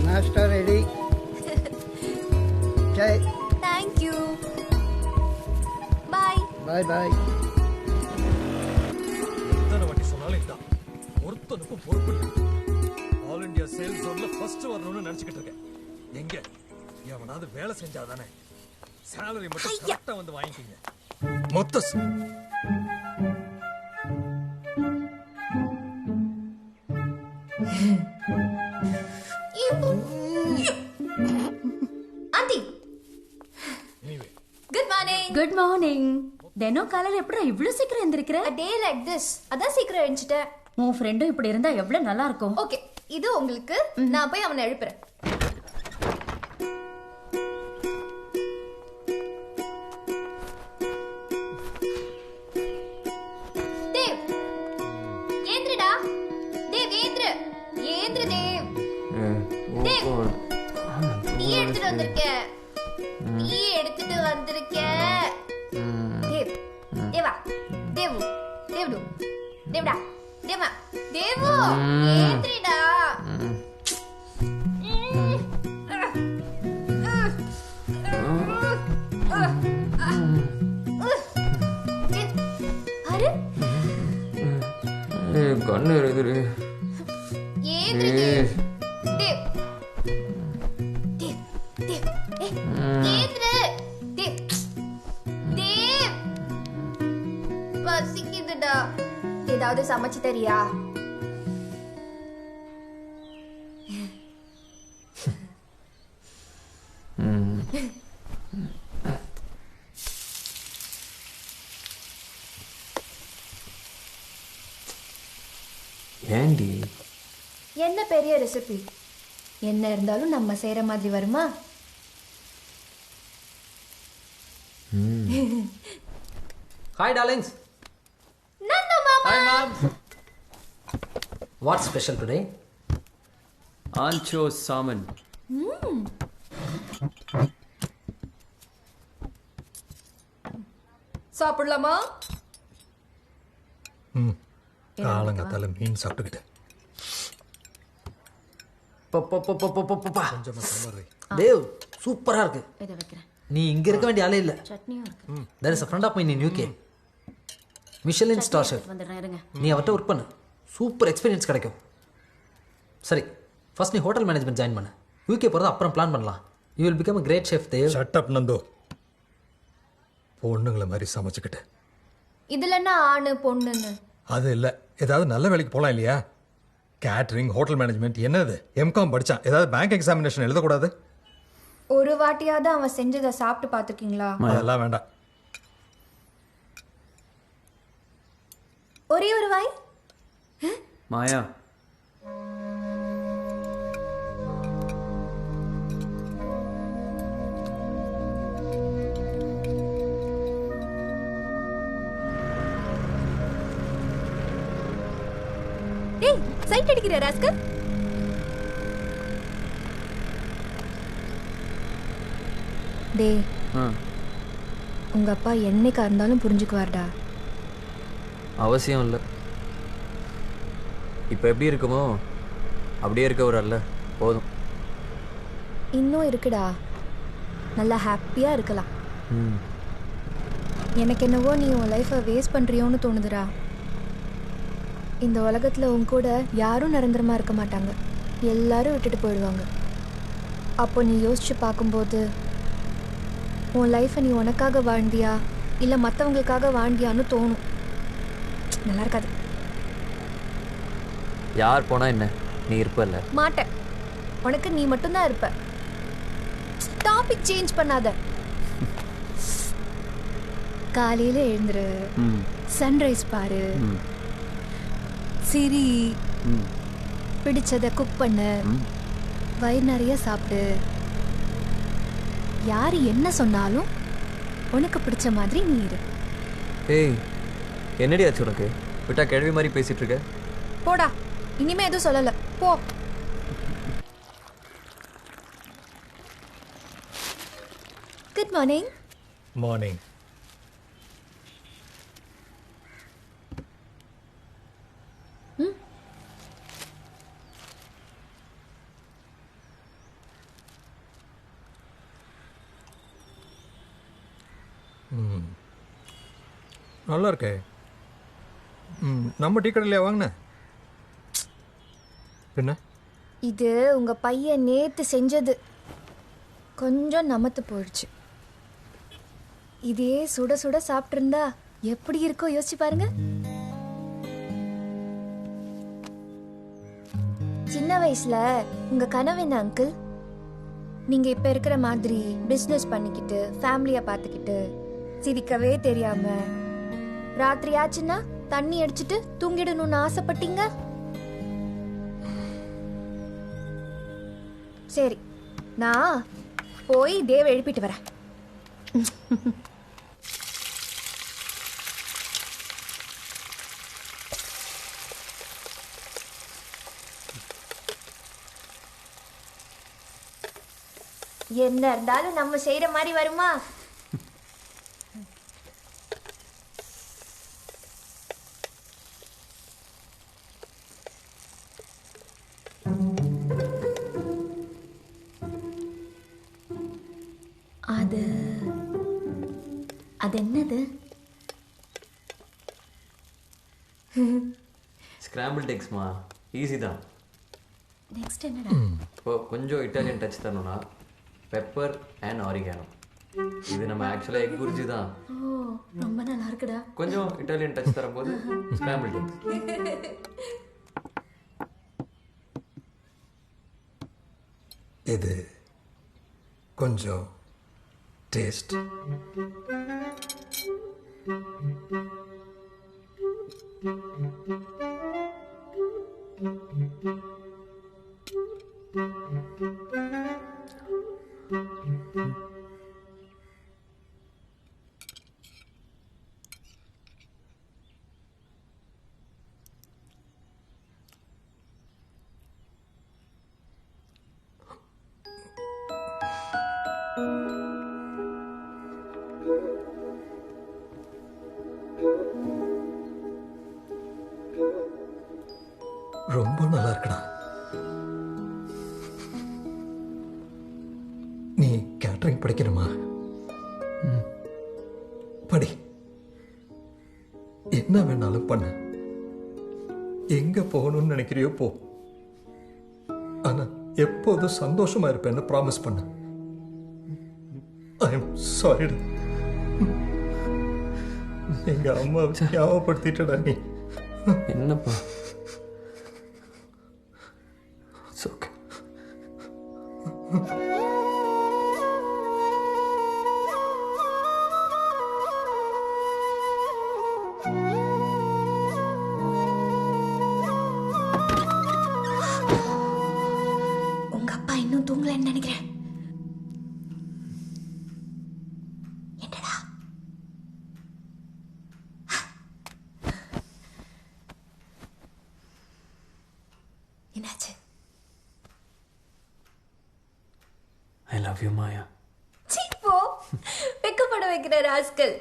नाश्ता रेडी. चाय. Thank you. Bye. Bye bye. எத்தனை வாட்டி சொன்னாலும் இதான் ஒருத்தனுக்கும் பொறுப்பு இல்லை. ஆல் இந்தியா சேல்ஸ் ஜோன்ல ஃபர்ஸ்ட் வரணும்னு நினைச்சிட்டு இருக்கேன். எங்க எவனாவது வேலை செஞ்சாதானே. சேலரி மட்டும் கரெக்டா வந்து வாங்கிக்கீங்க. மொத்த aunty. Good morning. Good morning. தினம் காலையில எப்படா இவ்ளோ சீக்கிரம் எந்திரிக்கிற? a day like this. அதான் சீக்கிரம் எழுந்திட்டேன். உன் ஃப்ரெண்டும் இப்படி இருந்தா எவ்வளவு நல்லா இருக்கும். ஓகே, இது உங்களுக்கு. நான் போய் அவனை எழுப்புறேன். தேவ், ஏந்திரடா. தேவ், ஏந்திர. வந்திருக்கேன். டீ எடுத்துட்டு வந்திருக்கேன். தேவ் தேவா தேவு தேவ்டு தேவ்டா தேவா தேவு ஏத்ரிடா. அரே கண்ணு இருக்குது. ஏத்ரி தேவ் தேவ் தேவ் ஏத்ரி தேவ் தேவ் பசிக்குதுடா. ஏதாவது சமைச்சு தரியா? ஏண்டி என்ன பெரிய ரெசிபி? என்ன இருந்தாலும் நம்ம செய்யற மாதிரி வருமா? Hi, darlings. நந்து மாமா. Hi, mom. What's special today? Ancho salmon. சாப்பிடலாமா? காலங்கத்தால மீன் சாப்பிட்டுக்கிட்டு தேவ் சூப்பரா இருக்கு. இதை வைக்கிறேன். நீ இங்க இருக்க வேண்டிய ஆளே இல்ல. சட்னியும் இருக்கு. There is a friend of mine in UK. Michelin star chef. வந்துடுறேன் இருங்க. நீ அவர்கிட்ட ஒர்க் பண்ணு, சூப்பர் எக்ஸ்பீரியன்ஸ் கிடைக்கும். சரி, ஃபர்ஸ்ட் நீ ஹோட்டல் மேனேஜ்மெண்ட் ஜாயின் பண்ணு. யூகே போகிறது அப்புறம் பிளான் பண்ணலாம். You will become a great chef Dev. Shut up Nando. பொண்ணுங்களை மாதிரி சமைச்சுக்கிட்டு. இதுல என்ன ஆணு பொண்ணுன்னு? அது இல்லை, ஏதாவது நல்ல வேலைக்கு போகலாம் இல்லையா? கேட்ரிங், ஹோட்டல் மேனேஜ்மெண்ட் என்னது? எம்காம் படித்தான், ஏதாவது பேங்க் எக்ஸாமினேஷன் எழுதக்கூடாது? ஒரு வாட்டியாவது அவன் செஞ்சதை சாப்பிட்டு பார்த்துருக்கீங்களா? அதெல்லாம் வேண்டாம். ஒரே ஒரு வாய். மாயா டேய், சைட் அடிக்கிற ராஸ்கல். டேய், உங்க அப்பா என்னைக்கா இருந்தாலும் புரிஞ்சுக்குவார்டா. அவசியம் இல்லை. இப்போ எப்படி இருக்குமோ அப்படியே இருக்க ஒரு அல்ல போதும். இன்னும் இருக்குடா, நல்லா ஹாப்பியா இருக்கலாம். எனக்கு என்னவோ நீ உன் லைஃப்பை வேஸ்ட் பண்றியோன்னு தோணுதுடா. இந்த உலகத்தில் உன் கூட யாரும் நிரந்தரமாக இருக்க மாட்டாங்க, எல்லாரும் விட்டுட்டு போயிடுவாங்க. அப்போ நீ யோசிச்சு பார்க்கும்போது உன் லைஃப்பை நீ உனக்காக வாழ்ந்தியா இல்லை மற்றவங்களுக்காக வாழ்ந்தியான்னு தோணும். நல்லா இருக்காது. யார் போனா என்ன, நீ இருப்பல்ல. மாட்டேன், உனக்கு நீ மட்டும்தான் இருப்ப. டாபிக் சேஞ்ச் பண்ணாத. காலையில் எழுந்துரு, சன்ரைஸ் பாரு, சிரி, பிடிச்சதை குக் பண்ணு, வயிறு நிறைய சாப்பிடு. யார் என்ன சொன்னாலும் உனக்கு பிடிச்ச மாதிரி நீ இரு. ஏய், என்னடி ஆச்சு உனக்கு? விட்டா கேள்வி மாதிரி பேசிட்டு இருக்க. போடா, இனிமே எதுவும் சொல்லல, போ. Good morning. மார்னிங். நல்லா இருக்கே. நம்ம டீ கடையில வாங்கின என்ன? இது உங்க பையன் நேத்து செஞ்சது, கொஞ்சம் நமத்து போயிடுச்சு. இதே சுட சுட சாப்பிட்டிருந்தா எப்படி இருக்கோ யோசிச்சு பாருங்க. சின்ன வயசுல உங்க கனவு என்ன அங்கிள்? நீங்க இப்ப இருக்கிற மாதிரி பிசினஸ் பண்ணிக்கிட்டு ஃபேமிலிய பார்த்துக்கிட்டு சிரிக்கவே தெரியாம ராத்திரி ஆச்சுன்னா தண்ணி அடிச்சுட்டு தூங்கிடணும்னு ஆசைப்பட்டீங்க. சரி, நான் போய் தேவ எழுப்பிட்டு வரேன். என்ன இருந்தாலும் நம்ம செய்யற மாதிரி வருமா? அது என்னது? ஸ்கிராம்பிள் டெக்ஸ்மா, ஈஸி தான். நெக்ஸ்ட் என்னடா? இப்போ கொஞ்சம் இட்டாலியன் டச் தரணும்னா பெப்பர் அண்ட் ஆரிகானோ. இது நம்ம ஆக்சுவலாக எக் புரிஜி தான். ஓ, ரொம்ப நல்லா இருக்குடா. கொஞ்சம் இட்டாலியன் டச் தரும்போது ஸ்கிராம்பிள் டெக்ஸ். இது கொஞ்சம் டேஸ்ட். ரொம்ப நல்லா இருக்குடா. நீ கேட்டரிங் படிக்கணுமா? படி, என்ன வேணாலும் பண்ணு, எங்க போகணும்னு நினைக்கிறியோ போ. ஆனா எப்போதும் சந்தோஷமா இருப்பேன்னு ப்ராமிஸ் பண்ணு. ஐ எம் சாரிடா, எங்க அம்மா ஞாபகப்படுத்திட்டடா நீ. என்னப்பா? It's okay. உங்க அப்பா இன்னும் தூங்கலன்னு நினைக்கிறேன். என்னடா? என்னாச்சு? ஐ லவ் யூ மாயா. சீப்போ, வெக்கப்பட வைக்கிற ராஸ்கல்.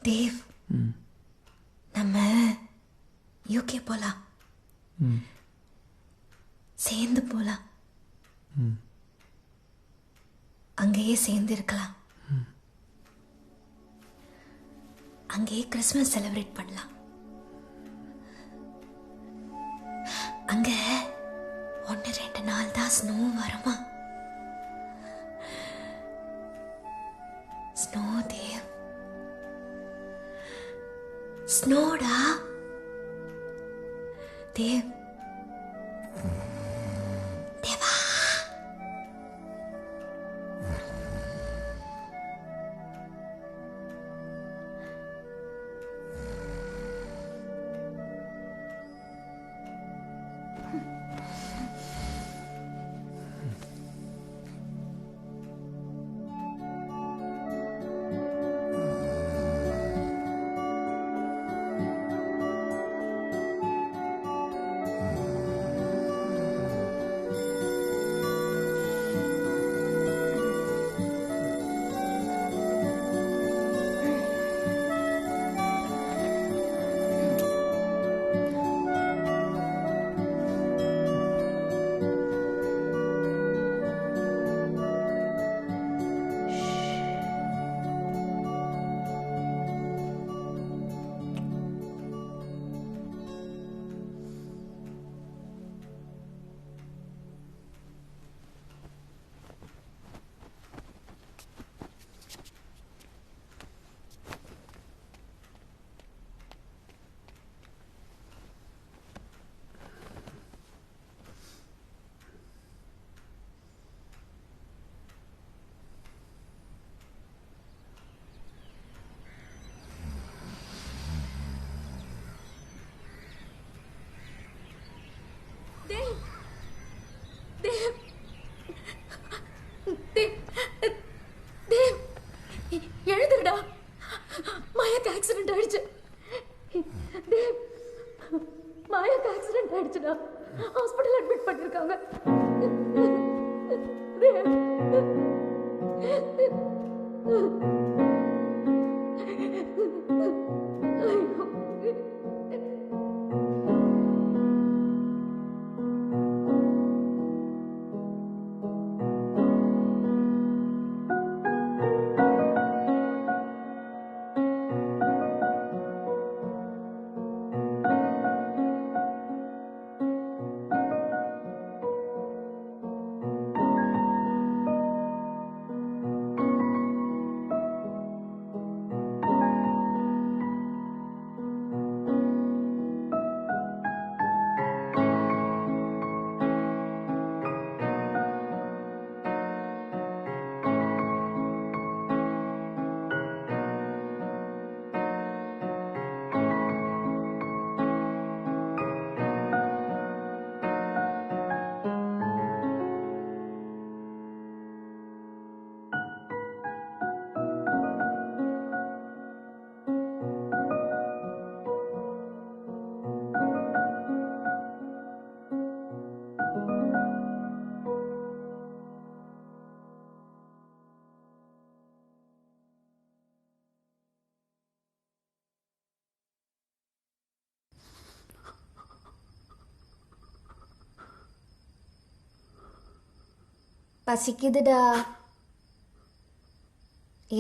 தேவ், நம்ம யூகே போலாம். சேர்ந்து போலாம். அங்கேயே சேர்ந்து இருக்கலாம். அங்கேயே கிறிஸ்மஸ் செலிப்ரேட் பண்ணலாம். அங்க 1-2 நாள் தான் ஸ்னோ வருமா? ஸ்னோ தேவ், ஸ்னோடா தேவ். தேவா, பசிக்குதுடா.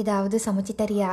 ஏதாவது சமைச்சு தரியா?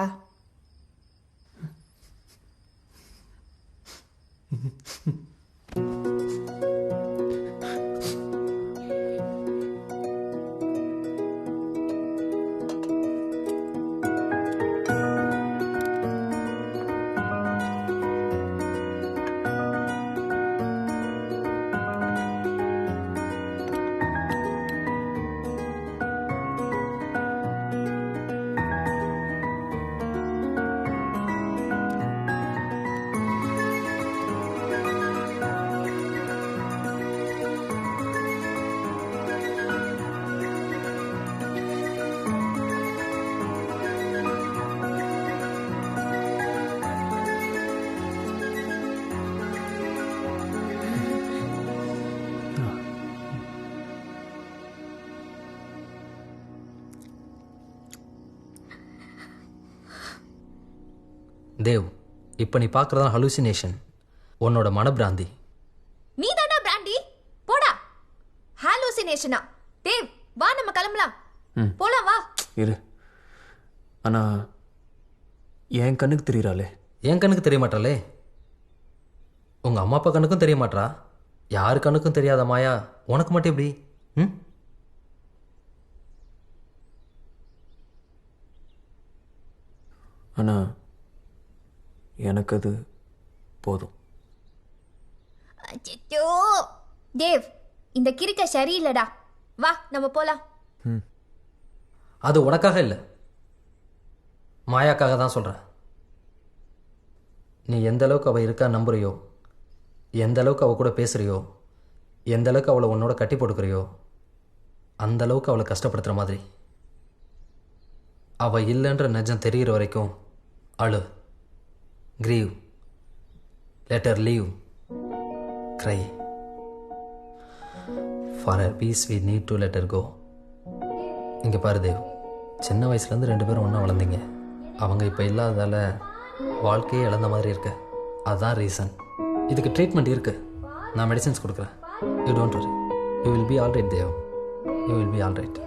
தேவ், இப்போ நீ பார்க்குறதா ஹலூசினேஷன், உன்னோட மனப்பிராந்தி. நீ தாண்டா பிராண்டி, போடா. ஹாலூசினேஷனா? தேவ் வா, நம்ம கிளம்பலாம். போலாம் வா. இரு, ஆனால் என் கண்ணுக்கு தெரியறாளே. என் கண்ணுக்கு தெரிய மாட்டாளே, உங்கள் அம்மா அப்பா கண்ணுக்கும் தெரிய மாட்டா. யாரு கண்ணுக்கும் தெரியாத மாயா உனக்கு மட்டும் எப்படி? ஆனால் எனக்கு அது போதும். தேவ், இந்த கிறுக்க சரியில்லடா. வா, நம்ம போலாம். அது உனக்காக இல்லை, மாயாக்காக தான் சொல்கிறேன். நீ எந்த அளவுக்கு அவள் இருக்கா நம்புறியோ, எந்த அளவுக்கு அவள் கூட பேசுகிறியோ, எந்த அளவுக்கு அவளை உன்னோட கட்டி போட்டுக்கிறியோ, அந்த அளவுக்கு அவளை கஷ்டப்படுத்துகிற மாதிரி. அவள் இல்லைன்ற நிஜம் தெரிகிற வரைக்கும் அழு, grieve, let her leave, cry. For her peace we need to let her go. இங்கே பாரு தேவ், சின்ன வயசுலேருந்து 2 பேரும் ஒன்றா வளர்ந்தீங்க. அவங்க இப்போ இல்லாததால் வாழ்க்கையே இழந்த மாதிரி இருக்கு. அதுதான் ரீசன். இதுக்கு ட்ரீட்மெண்ட் இருக்குது, நான் மெடிசின்ஸ் கொடுக்குறேன். You don't worry, you will be all right Dev, you will be all right.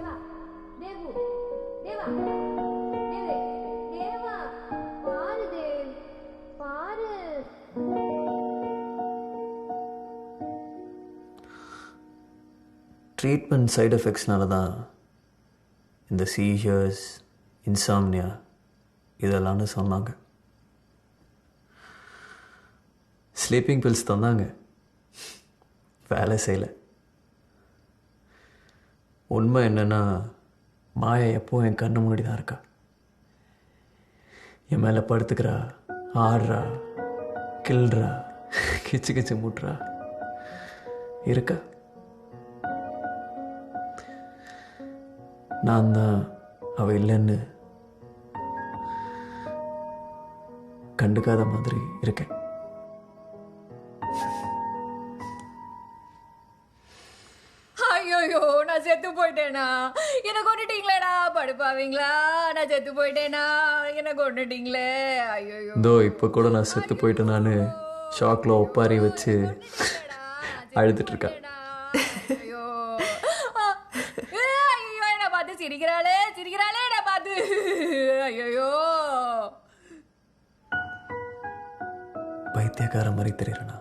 Treatment side எஃபெக்ட்ஸ்னால தான் இந்த சீஷர்ஸ், இன்சாம்னியா இதெல்லாம்னு சொன்னாங்க. ஸ்லீப்பிங் பில்ஸ் தந்தாங்க, வேலை செய்யலை. உண்மை என்னென்னா, மாயா எப்போவும் என் கண்ணு முன்னாடி தான் இருக்கா. என் மேலே படுத்துக்கிறா, ஆடுறா, கிள்றா, கிச்சு கிச்சு மூட்டுறா, இருக்கா. நான் தான் அவள் இல்லைன்னு கண்டுக்காத மாதிரி இருக்கேன். ஐயோ, நான் செத்து போயிட்டேனா? என்ன கொண்டுட்டீங்களேடா படுப்பாவீங்களா? நான் செத்து போயிட்டேனா? என்ன கொண்டுட்டீங்களே? ஐயோ, இதோ இப்போ கூட நான் செத்து போயிட்டேன். நான் ஷாக்கில் ஒப்பாரி வச்சு அழுதுட்டு இருக்கேன். ஐயோ, என்ன பார்த்து சிரிக்கிறாளே என்ன பார்த்து. ஐயோ, பைத்தியக்கார மாதிரி தெரியறனா?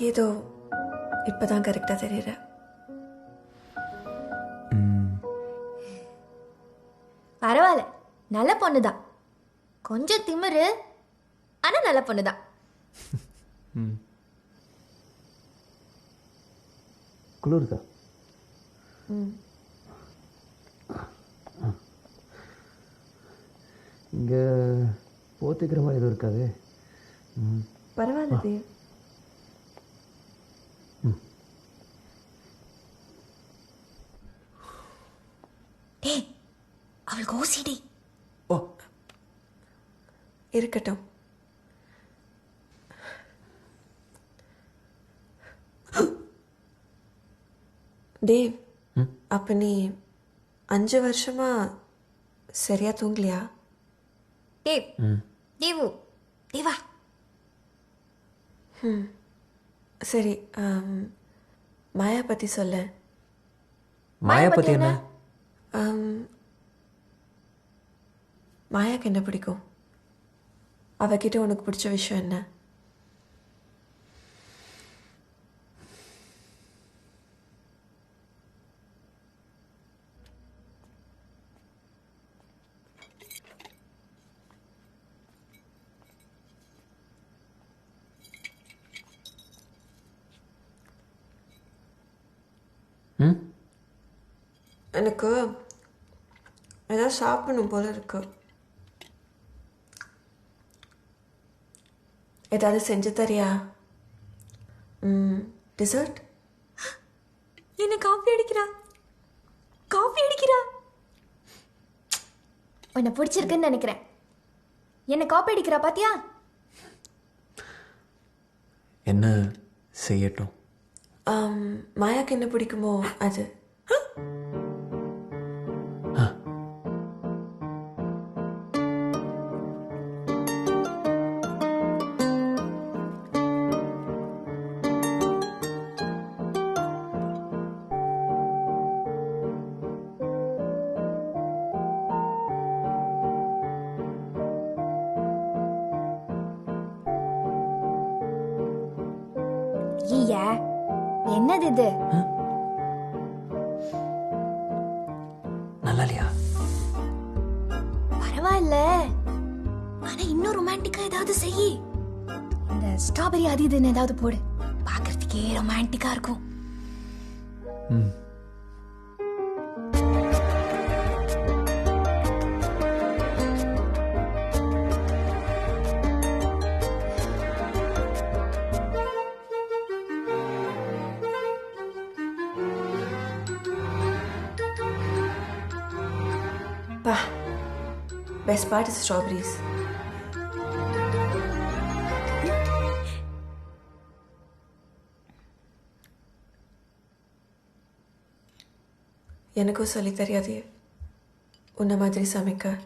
ஏதோ இப்பதான் கரெக்டா தெரியற. பரவாயில்ல, நல்ல பொண்ணுதான். கொஞ்சம் திமிரு, ஆனா நல்ல பொண்ணுதான். குளிர்தா? இங்கே போத்திக்கிற மாதிரி எதுவும் இருக்காது. பரவாயில்ல தேவ். டேய், அவளுக்கு ஓசிடி. ஓ, இருக்கட்டும். தேவ், அப்ப நீ 5 வருஷமா சரியா தூங்கலையா? தேவா சரி, மாயா பற்றி சொல்ல. மாயா பற்றி என்ன? மாயாக்கு என்ன பிடிக்கும்? அவகிட்ட உனக்கு பிடிச்ச விஷயம் என்ன? எனக்கு ஏதாவது சாப்பிடணும் போல இருக்கு. ஏதாவது செஞ்சு தரியா? டிசர்ட்? என்ன காஃபி அடிக்கிறா? காஃபி அடிக்கிறா? உன்னை பிடிச்சிருக்குன்னு நினைக்கிறேன். என்ன காப்பி அடிக்கிறா பாத்தியா? என்ன செய்யட்டும்? மாயாக்கு என்ன பிடிக்குமோ அது. ஐயா, என்னது இது? நல்லா இல்லையா? பரவாயில்ல, ஆனா இன்னும் ரொமான்டிக்கா ஏதாவது செய். இந்த ஸ்ட்ராபெரி அது இதுன்னு ஏதாவது போடு, பாக்குறதுக்கே ரொமான்டிக்கா இருக்கும். Best part is strawberries. எனக்கும் சொல்லி தெரியாது உன்ன மாதிரி சமைக்க.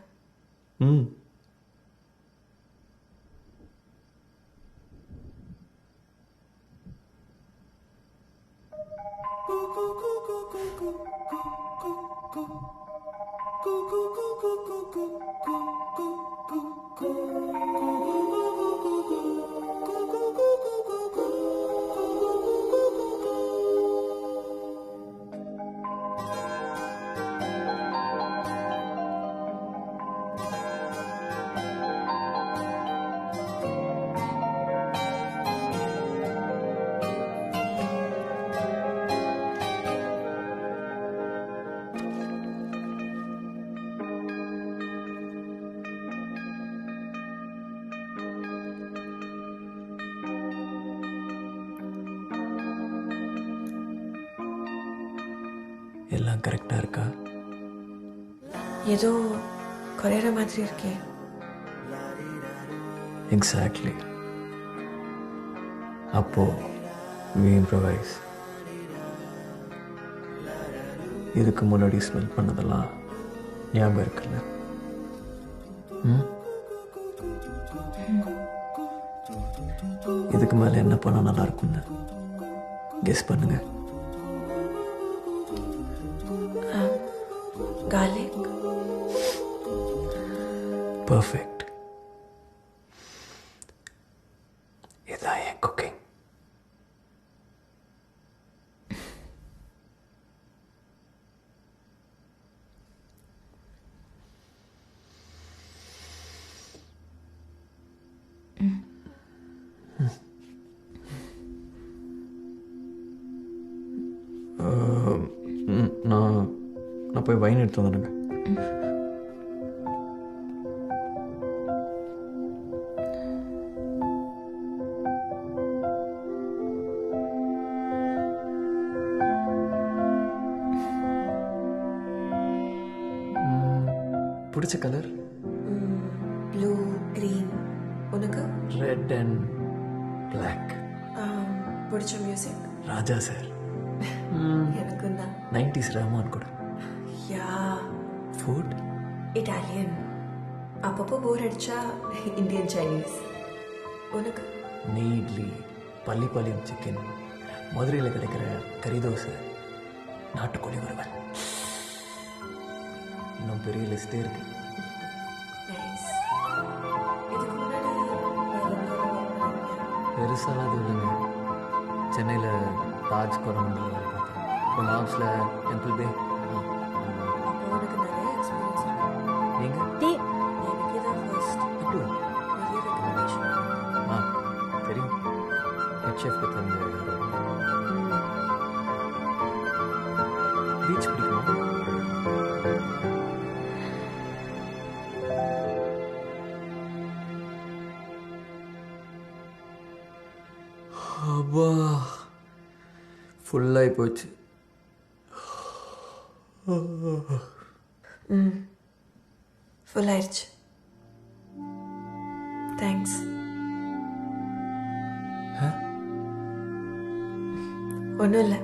எல்லாம் கரெக்டாக இருக்கா? ஏதோ குறையிற மாதிரி இருக்கே. எக்ஸாக்ட்லி. அப்போ we improvise. இதுக்கு முன்னாடி ஸ்மெல் பண்ணதெல்லாம் ஞாபகம் இருக்குல்ல? இதுக்கு மேலே என்ன பண்ணால் நல்லா இருக்கும்னு கெஸ் பண்ணுங்க. Garlic. Perfect. இதான் என் குக்கிங். நான் போய் வைன் எடுத்து வந்துடுங்க. பிடிச்ச கலர்? Blue, green. உனக்கு? Red and black. பிடிச்ச மியூசிக்? ராஜா சார். எனக்கும் தான். 90s ரஹ்மான் கூட. யா. ஃபுட்? இட்டாலியன். அப்பப்போ போர் அடிச்சா இந்தியன், சைனீஸ். உனக்கு? நெய் இட்லி, பள்ளிப்பாளையம் சிக்கன், மதுரையில் கிடைக்கிற கறி தோசை, நாட்டுக்கோழி வறுவல், இன்னும் பெரிய லிஸ்டே இருக்கு. பெருசாலாம் அது இல்லைங்க. சென்னையில் தாஜ் கோரமண்டல் பார்த்தேன். அப்புறம் லாப்ஸில் டெம்பிள் பே. நீங்கள் தெரியும். ஹெட் ஷெஃப் தெரிஞ்ச பீச் பிடிக்குமா? அப்பா ஃபுல்லாகி போச்சு. ஃபுல் ஆயிடுச்சு. தேங்க்ஸ். ஒன்றும் இல்லை,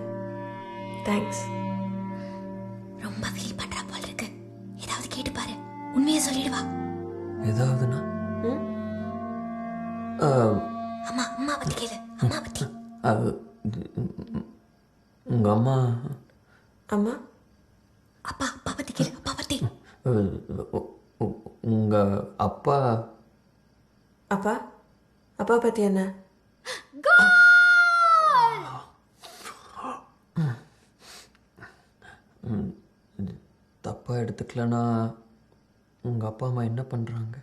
தேங்க்ஸ். ரொம்ப ஃபீல் பண்றா போல இருக்கு. ஏதாவது கேட்டு பாரு, உண்மையை சொல்லிடுவா. ஏதாவதுண்ணா? அம்மா அம்மா பத்தி கேளு, அம்மா பத்தி. உங்கள் அம்மா? அம்மா அப்பா அப்பா பத்தி கேளு, அப்பா பத்தி. உங்கள் அப்பா? அப்பா அப்பா பற்றி என்ன? தப்பாக எடுத்துக்கலன்னா உங்கள் அப்பா அம்மா என்ன பண்ணுறாங்க?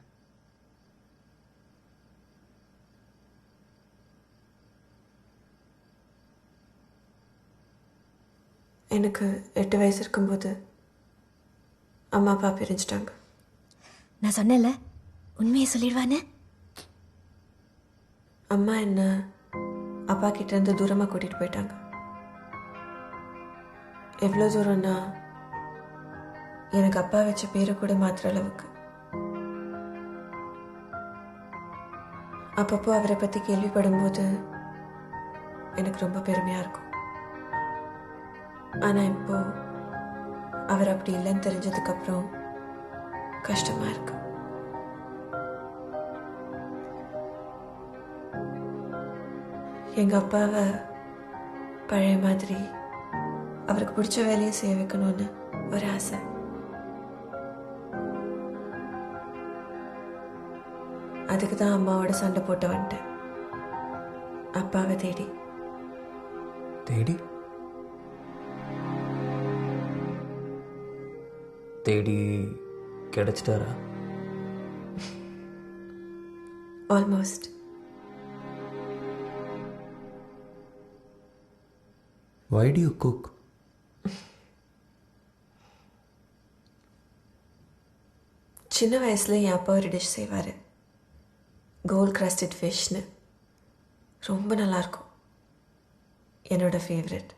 எனக்கு 8 வயசு இருக்கும்போது அம்மா அப்பா பிரிஞ்சிட்டாங்க. நான் சொன்னேன்ல, உண்மையை சொல்லிடுவான்னு. அம்மா என்ன அப்பா கிட்ட இருந்து தூரமாக கூட்டிகிட்டு போயிட்டாங்க. எவ்வளோ தூரம்னா எனக்கு அப்பா வச்ச பேரை கூட மாற்றுற அளவுக்கு. அப்பப்போ அவரை பற்றி கேள்விப்படும்போது எனக்கு ரொம்ப பெருமையாக இருக்கும். ஆனால் இப்போ அவர் அப்படி இல்லைன்னு தெரிஞ்சதுக்கப்புறம் கஷ்டமாக இருக்கு. எங்கள் அப்பாவை பழைய மாதிரி அவருக்கு பிடிச்ச வேலையை செய்ய வைக்கணும்னு ஒரு ஆசை. அதுக்கு தான் அம்மாவோட சண்டை போட்டு வந்துட்டேன், அப்பாவை தேடி. தேடி தேடி கிடைச்சிட்டாரா? Almost. Why do you cook? சின்ன வயசில் என் அப்பா ஒரு டிஷ் செய்வார், கோல்ட் கிரஸ்டட் ஃபிஷ்னு. ரொம்ப நல்லாயிருக்கும், என்னோட ஃபேவரட்.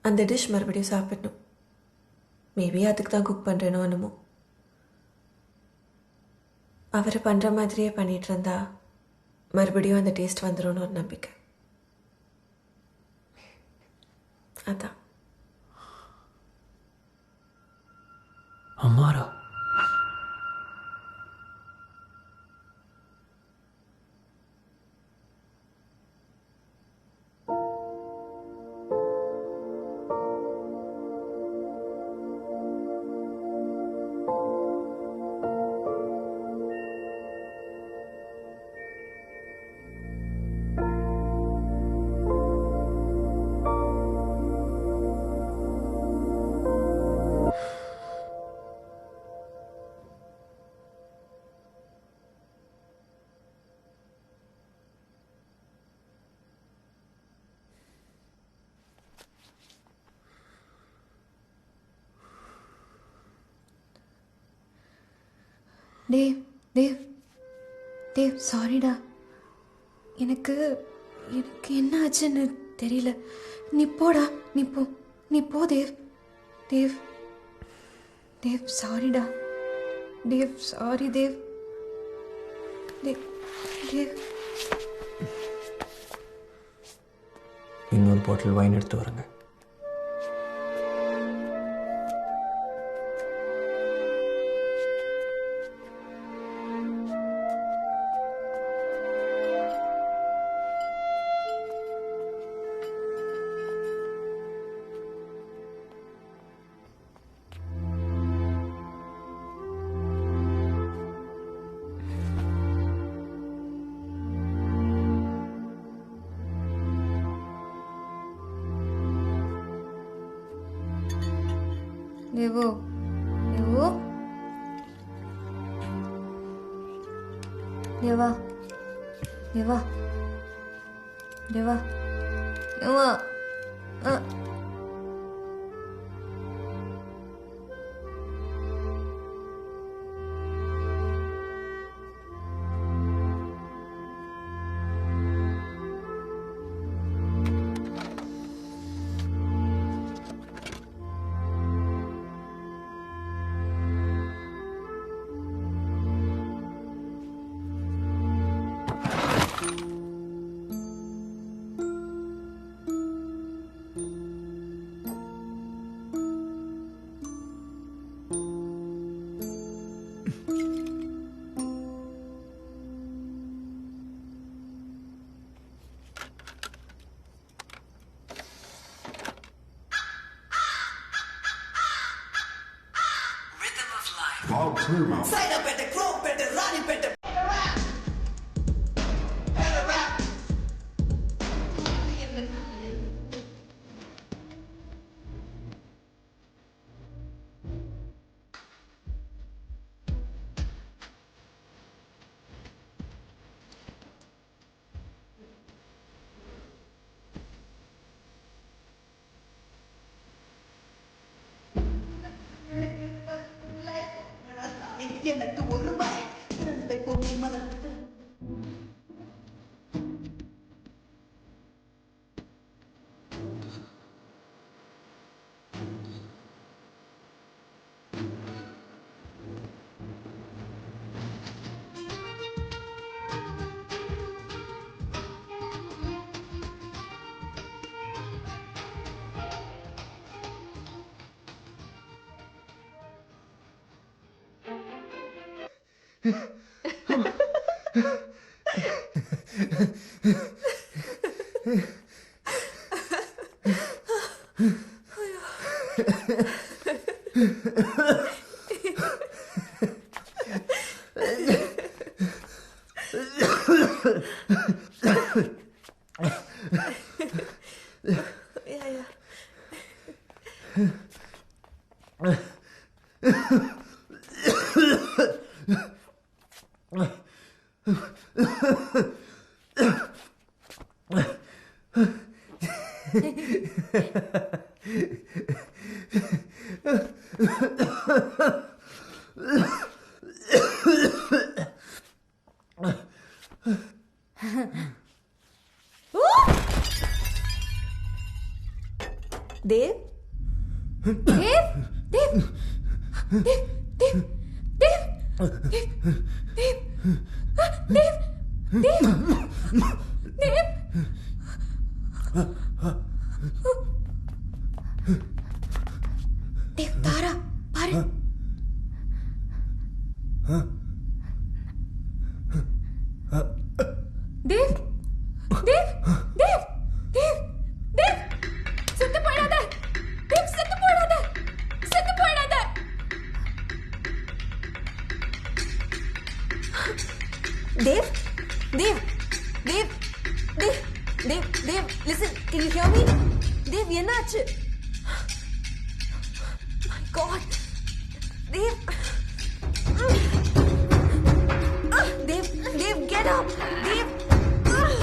அந்த டிஷ் மறுபடியும் சாப்பிடணும். மேபி அதுக்கு தான் குக் பண்ணுறேனோ என்னமோ. அவர் பண்ணுற மாதிரியே பண்ணிகிட்டு இருந்தா மறுபடியும் அந்த டேஸ்ட் வந்துடும்னு ஒரு நம்பிக்கை. அதான். அம்மாரா? தேவ் தேவ் தேவ் சாரிடா. எனக்கு எனக்கு என்ன ஆச்சுன்னு தெரியல. நீ போடா, நீ போ தேவ். தேவ் தேவ் சாரிடா. தேவ் சாரி தேவ். தேவ் தேவ் இன்னொரு பாட்டில் வைன் எடுத்து வரேங்க. தேவோ தேவோ தேவா தேவா தேவா தேவா எனக்கு ஒரு இரண்டை போகி மறந்து देव देव देव देव देव देव देव देव देव देव देव तारा पार देव देव देव देव देव செத்து போயிடாத தேவ் செத்து போயிடாத செத்து போயிடாத Dev Dev Dev Dev Dev Dev listen can you hear me Dev என்னாச்சு my god Dev Dev Dev get up Dev Dev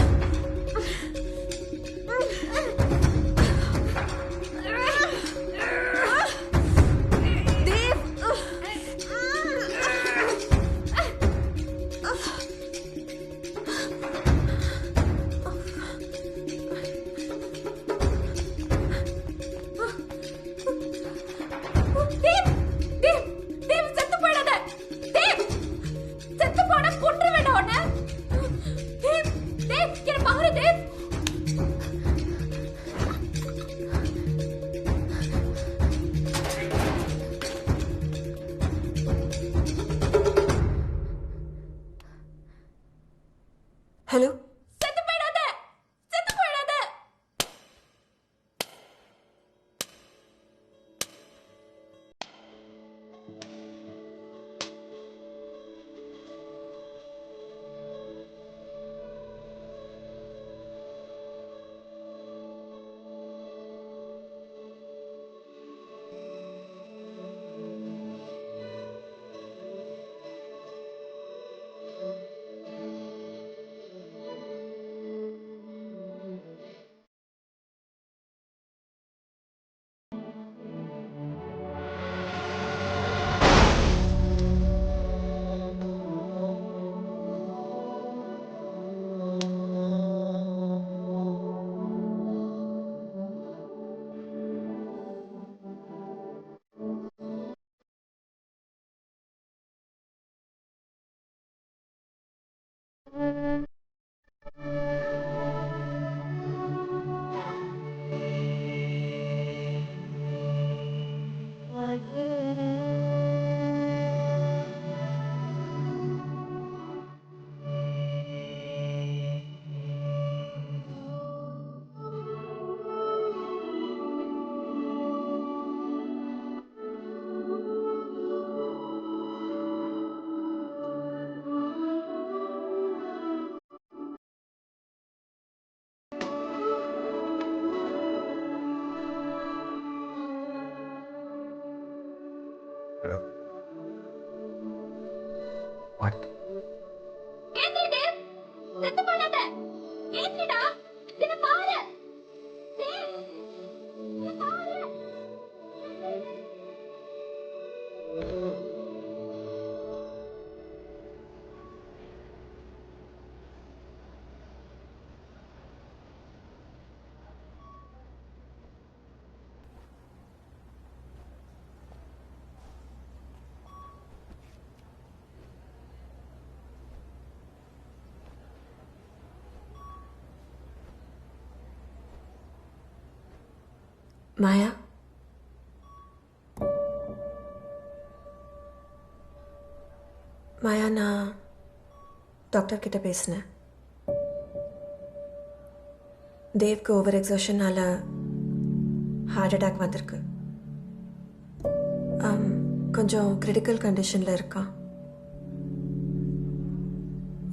what? ஏந்திரி டேவ், செத்து போடாத. ஏந்திரிடா, இத பாரு. டேவ், இத பாரு. மாயா, மாயா, நான் டாக்டர் கிட்ட பேசினேன். தேவ்க்கு ஓவர் எக்ஸர்ஷனால ஹார்ட் அட்டாக் வந்திருக்கு. கொஞ்சம் கிரிட்டிக்கல் கண்டிஷனில் இருக்கான்.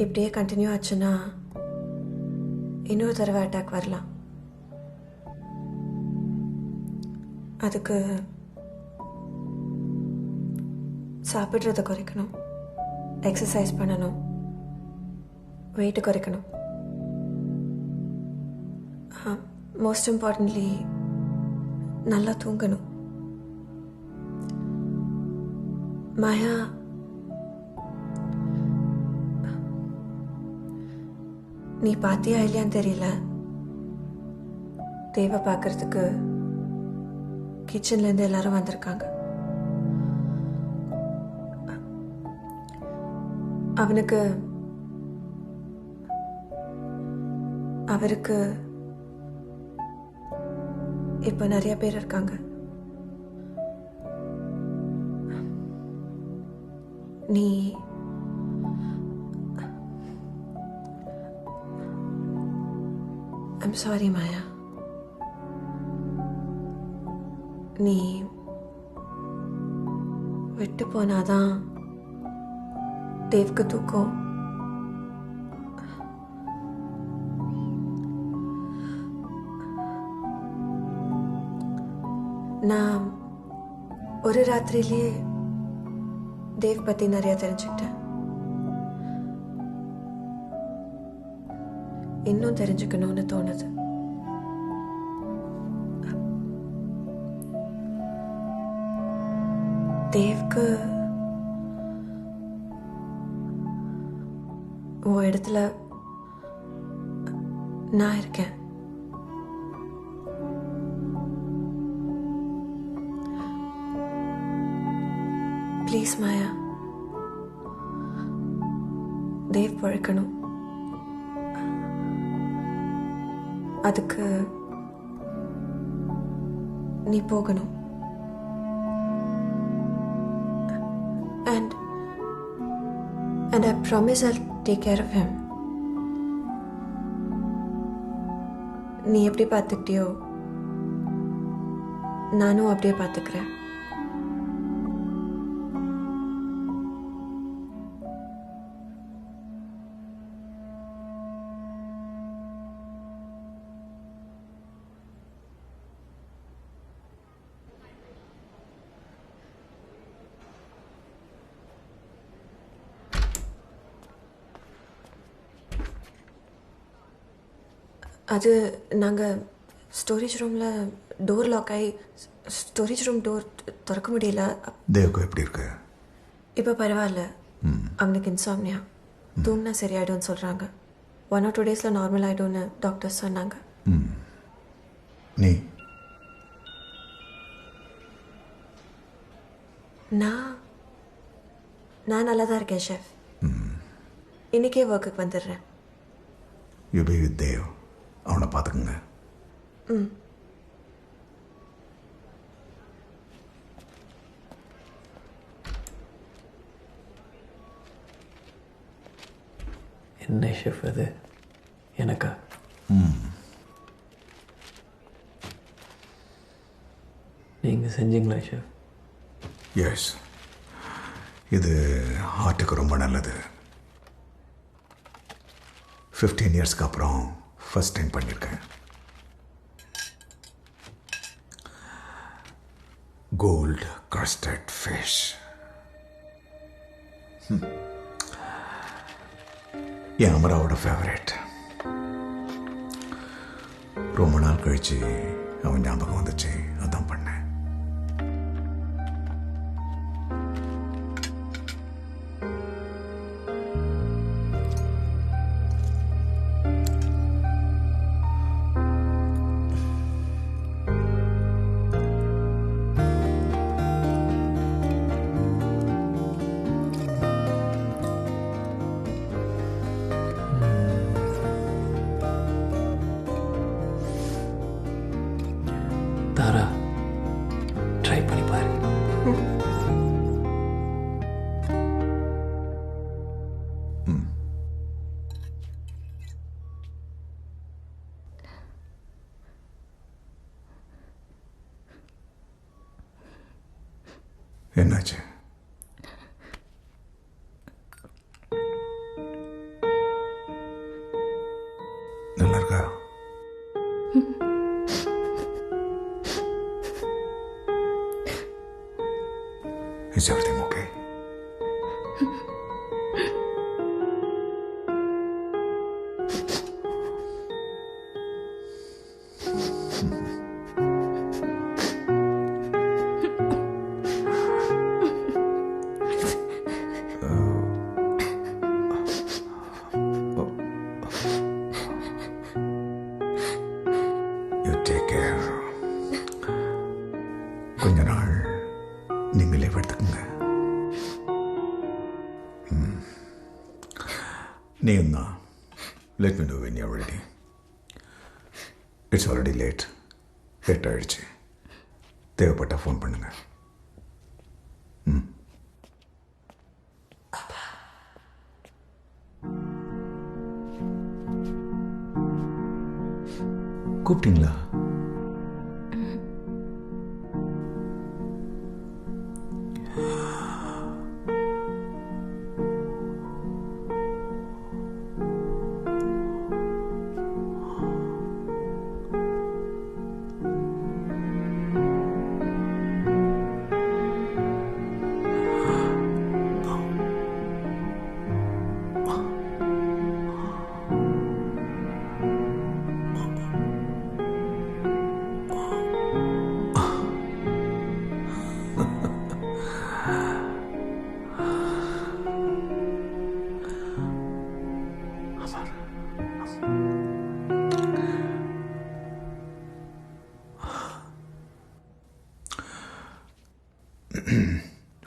இப்படியே கண்டினியூ ஆச்சுன்னா இன்னொரு தடவை அட்டாக் வரலாம். அதுக்கு சாப்பிட்றத குறைக்கணும், எக்ஸசைஸ் பண்ணணும், வெயிட் குறைக்கணும். மோஸ்ட் இம்பார்ட்டன்ட்லி நல்லா தூங்கணும். மாயா, நீ பாத்தியா இல்லையான்னு தெரியல, தேவை பார்க்கறதுக்கு கிச்சன்லேருந்து எல்லாரும் வந்திருக்காங்க. அவருக்கு இப்ப நிறைய பேர் இருக்காங்க. நீ ஐம் சாரி மாயா, நீ விட்டு போனாதான் தேவ்க்கு தூக்கம். நான் ஒரு ராத்திரியிலேயே தேவ் பத்தி நிறைய தெரிஞ்சுக்கிட்டேன். இன்னும் தெரிஞ்சுக்கணும்னு தோணுது. தேவ்க்கு உன் இடத்துல நான் இருக்கேன். ப்ளீஸ் மாயா, தேவ் பழக்கணும். அதுக்கு நீ போகணும். And I promise I'll take care of him. நீ எப்படி பார்த்துக்கிட்டியோ நானும் அப்படியே பார்த்துக்கிறேன். அது நாங்கள் ஸ்டோரேஜ் ரூமில் டோர் லாக் ஆகி ஸ்டோரேஜ் ரூம் டோர் திறக்க முடியல. தேவ்க்கு எப்படி இருக்கு? இப்போ பரவாயில்ல. அவனுக்கு இன்சாம்னியா, தூங்கினா சரியாயிடும்னு சொல்கிறாங்க. 1 or 2 days நார்மல் ஆகிடும்னு டாக்டர்ஸ் சொன்னாங்க. நீ? நான் நல்லா தான் இருக்கேன் ஷெஃப். இன்னைக்கே ஒர்க்குக்கு வந்துடுறேன். யூ பி வித் தேவ், அவனை பார்த்துக்குங்க. என்ன ஷெஃப் அது எனக்கா? நீங்கள் செஞ்சீங்களா ஷெஃப்? எஸ், இது ஹார்ட்டுக்கு ரொம்ப நல்லது. 15 இயர்ஸ்க்கு அப்புறம் ஃபர்ஸ்ட் டைம் பண்ணியிருக்கேன். Cold custard fish. என் அமராவோட ஃபேவரேட். ரொம்ப நாள் கழிச்சு அவன் ஞாபகம் வந்துச்சு, அதான் பண்ணேன். தாரா, ட்ரை பண்ணி பாரு. என்னாச்சு? நல்லா இருக்கா? Is everything okay? You take care. கொஞ்ச நாள் நீங்களே எடுத்துக்கங்க. நீயும் தான். Let me know when you're ready. It's already late. Late ஆயிடுச்சு. தேவைப்பட்டா ஃபோன் பண்ணுங்க. கூப்பிட்டீங்களா?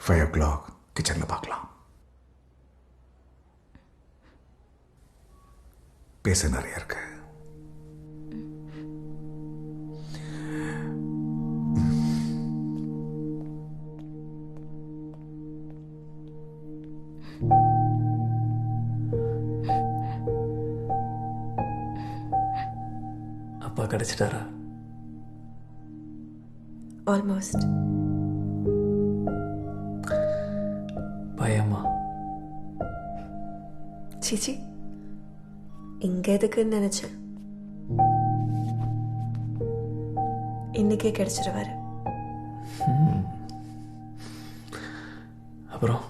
Five o'clock கிச்சனில் பார்க்கலாம். பேச நிறைய இருக்கு. அப்பா கிடைச்சிட்டாரா? ஆல்மோஸ்ட். பயமா? சீச்சி, இங்க எதுக்குன்னு நினைச்சேன். இன்னைக்கே கிடைச்சிருவாரு. அப்புறம்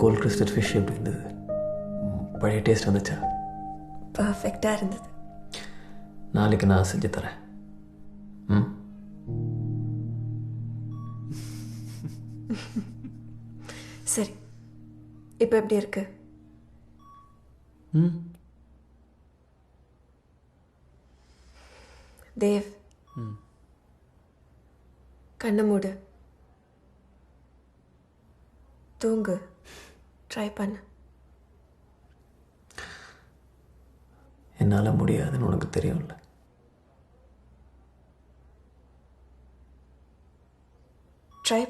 கோல்ட் கிறிஸ்டல் ஃபிஷ் எப்படி இருந்தது? பழைய டேஸ்ட் வந்துச்சா? பர்ஃபெக்டாக இருந்தது. நாளைக்கு நான் செஞ்சு தரேன். சரி, இப்போ எப்படி இருக்கு? தேவ், கண்ணை மூடு, தூங்கு, ட்ரை பண்ணு. என்னால் முடியாதுன்னு உனக்கு தெரியும்ல. ட்ரை.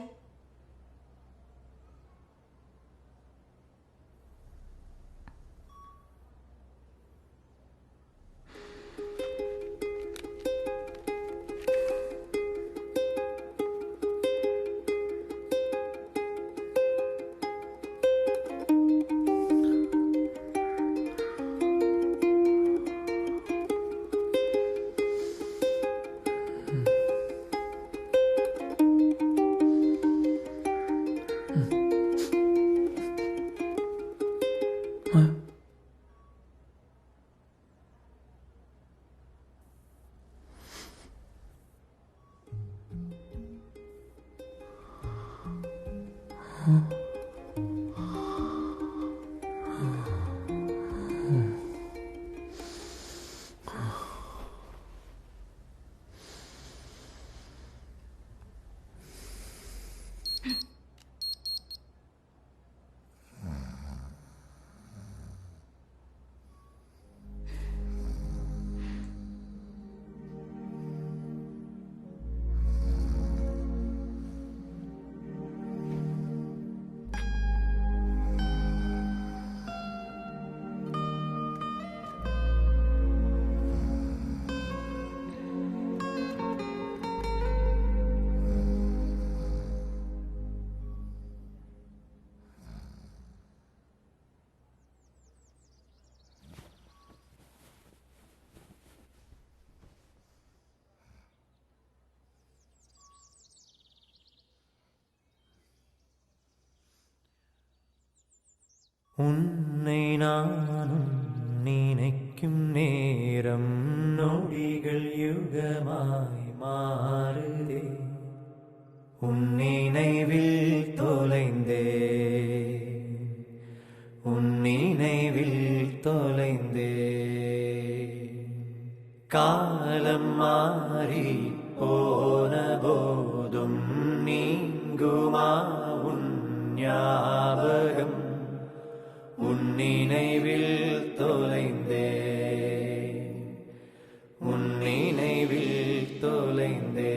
உன்னை நானும் நினைக்கும் நேரம் நொடிகள் யுகமாய் மாறுதே உன் நினைவில் தொலைந்தே உன் நினைவில் தொலைந்தே காலம் மாறி போன போதும் நீங்குமா உன் ஞாபகம் உன் நினைவில் தொலைந்தே உன் நினைவில் தொலைந்தே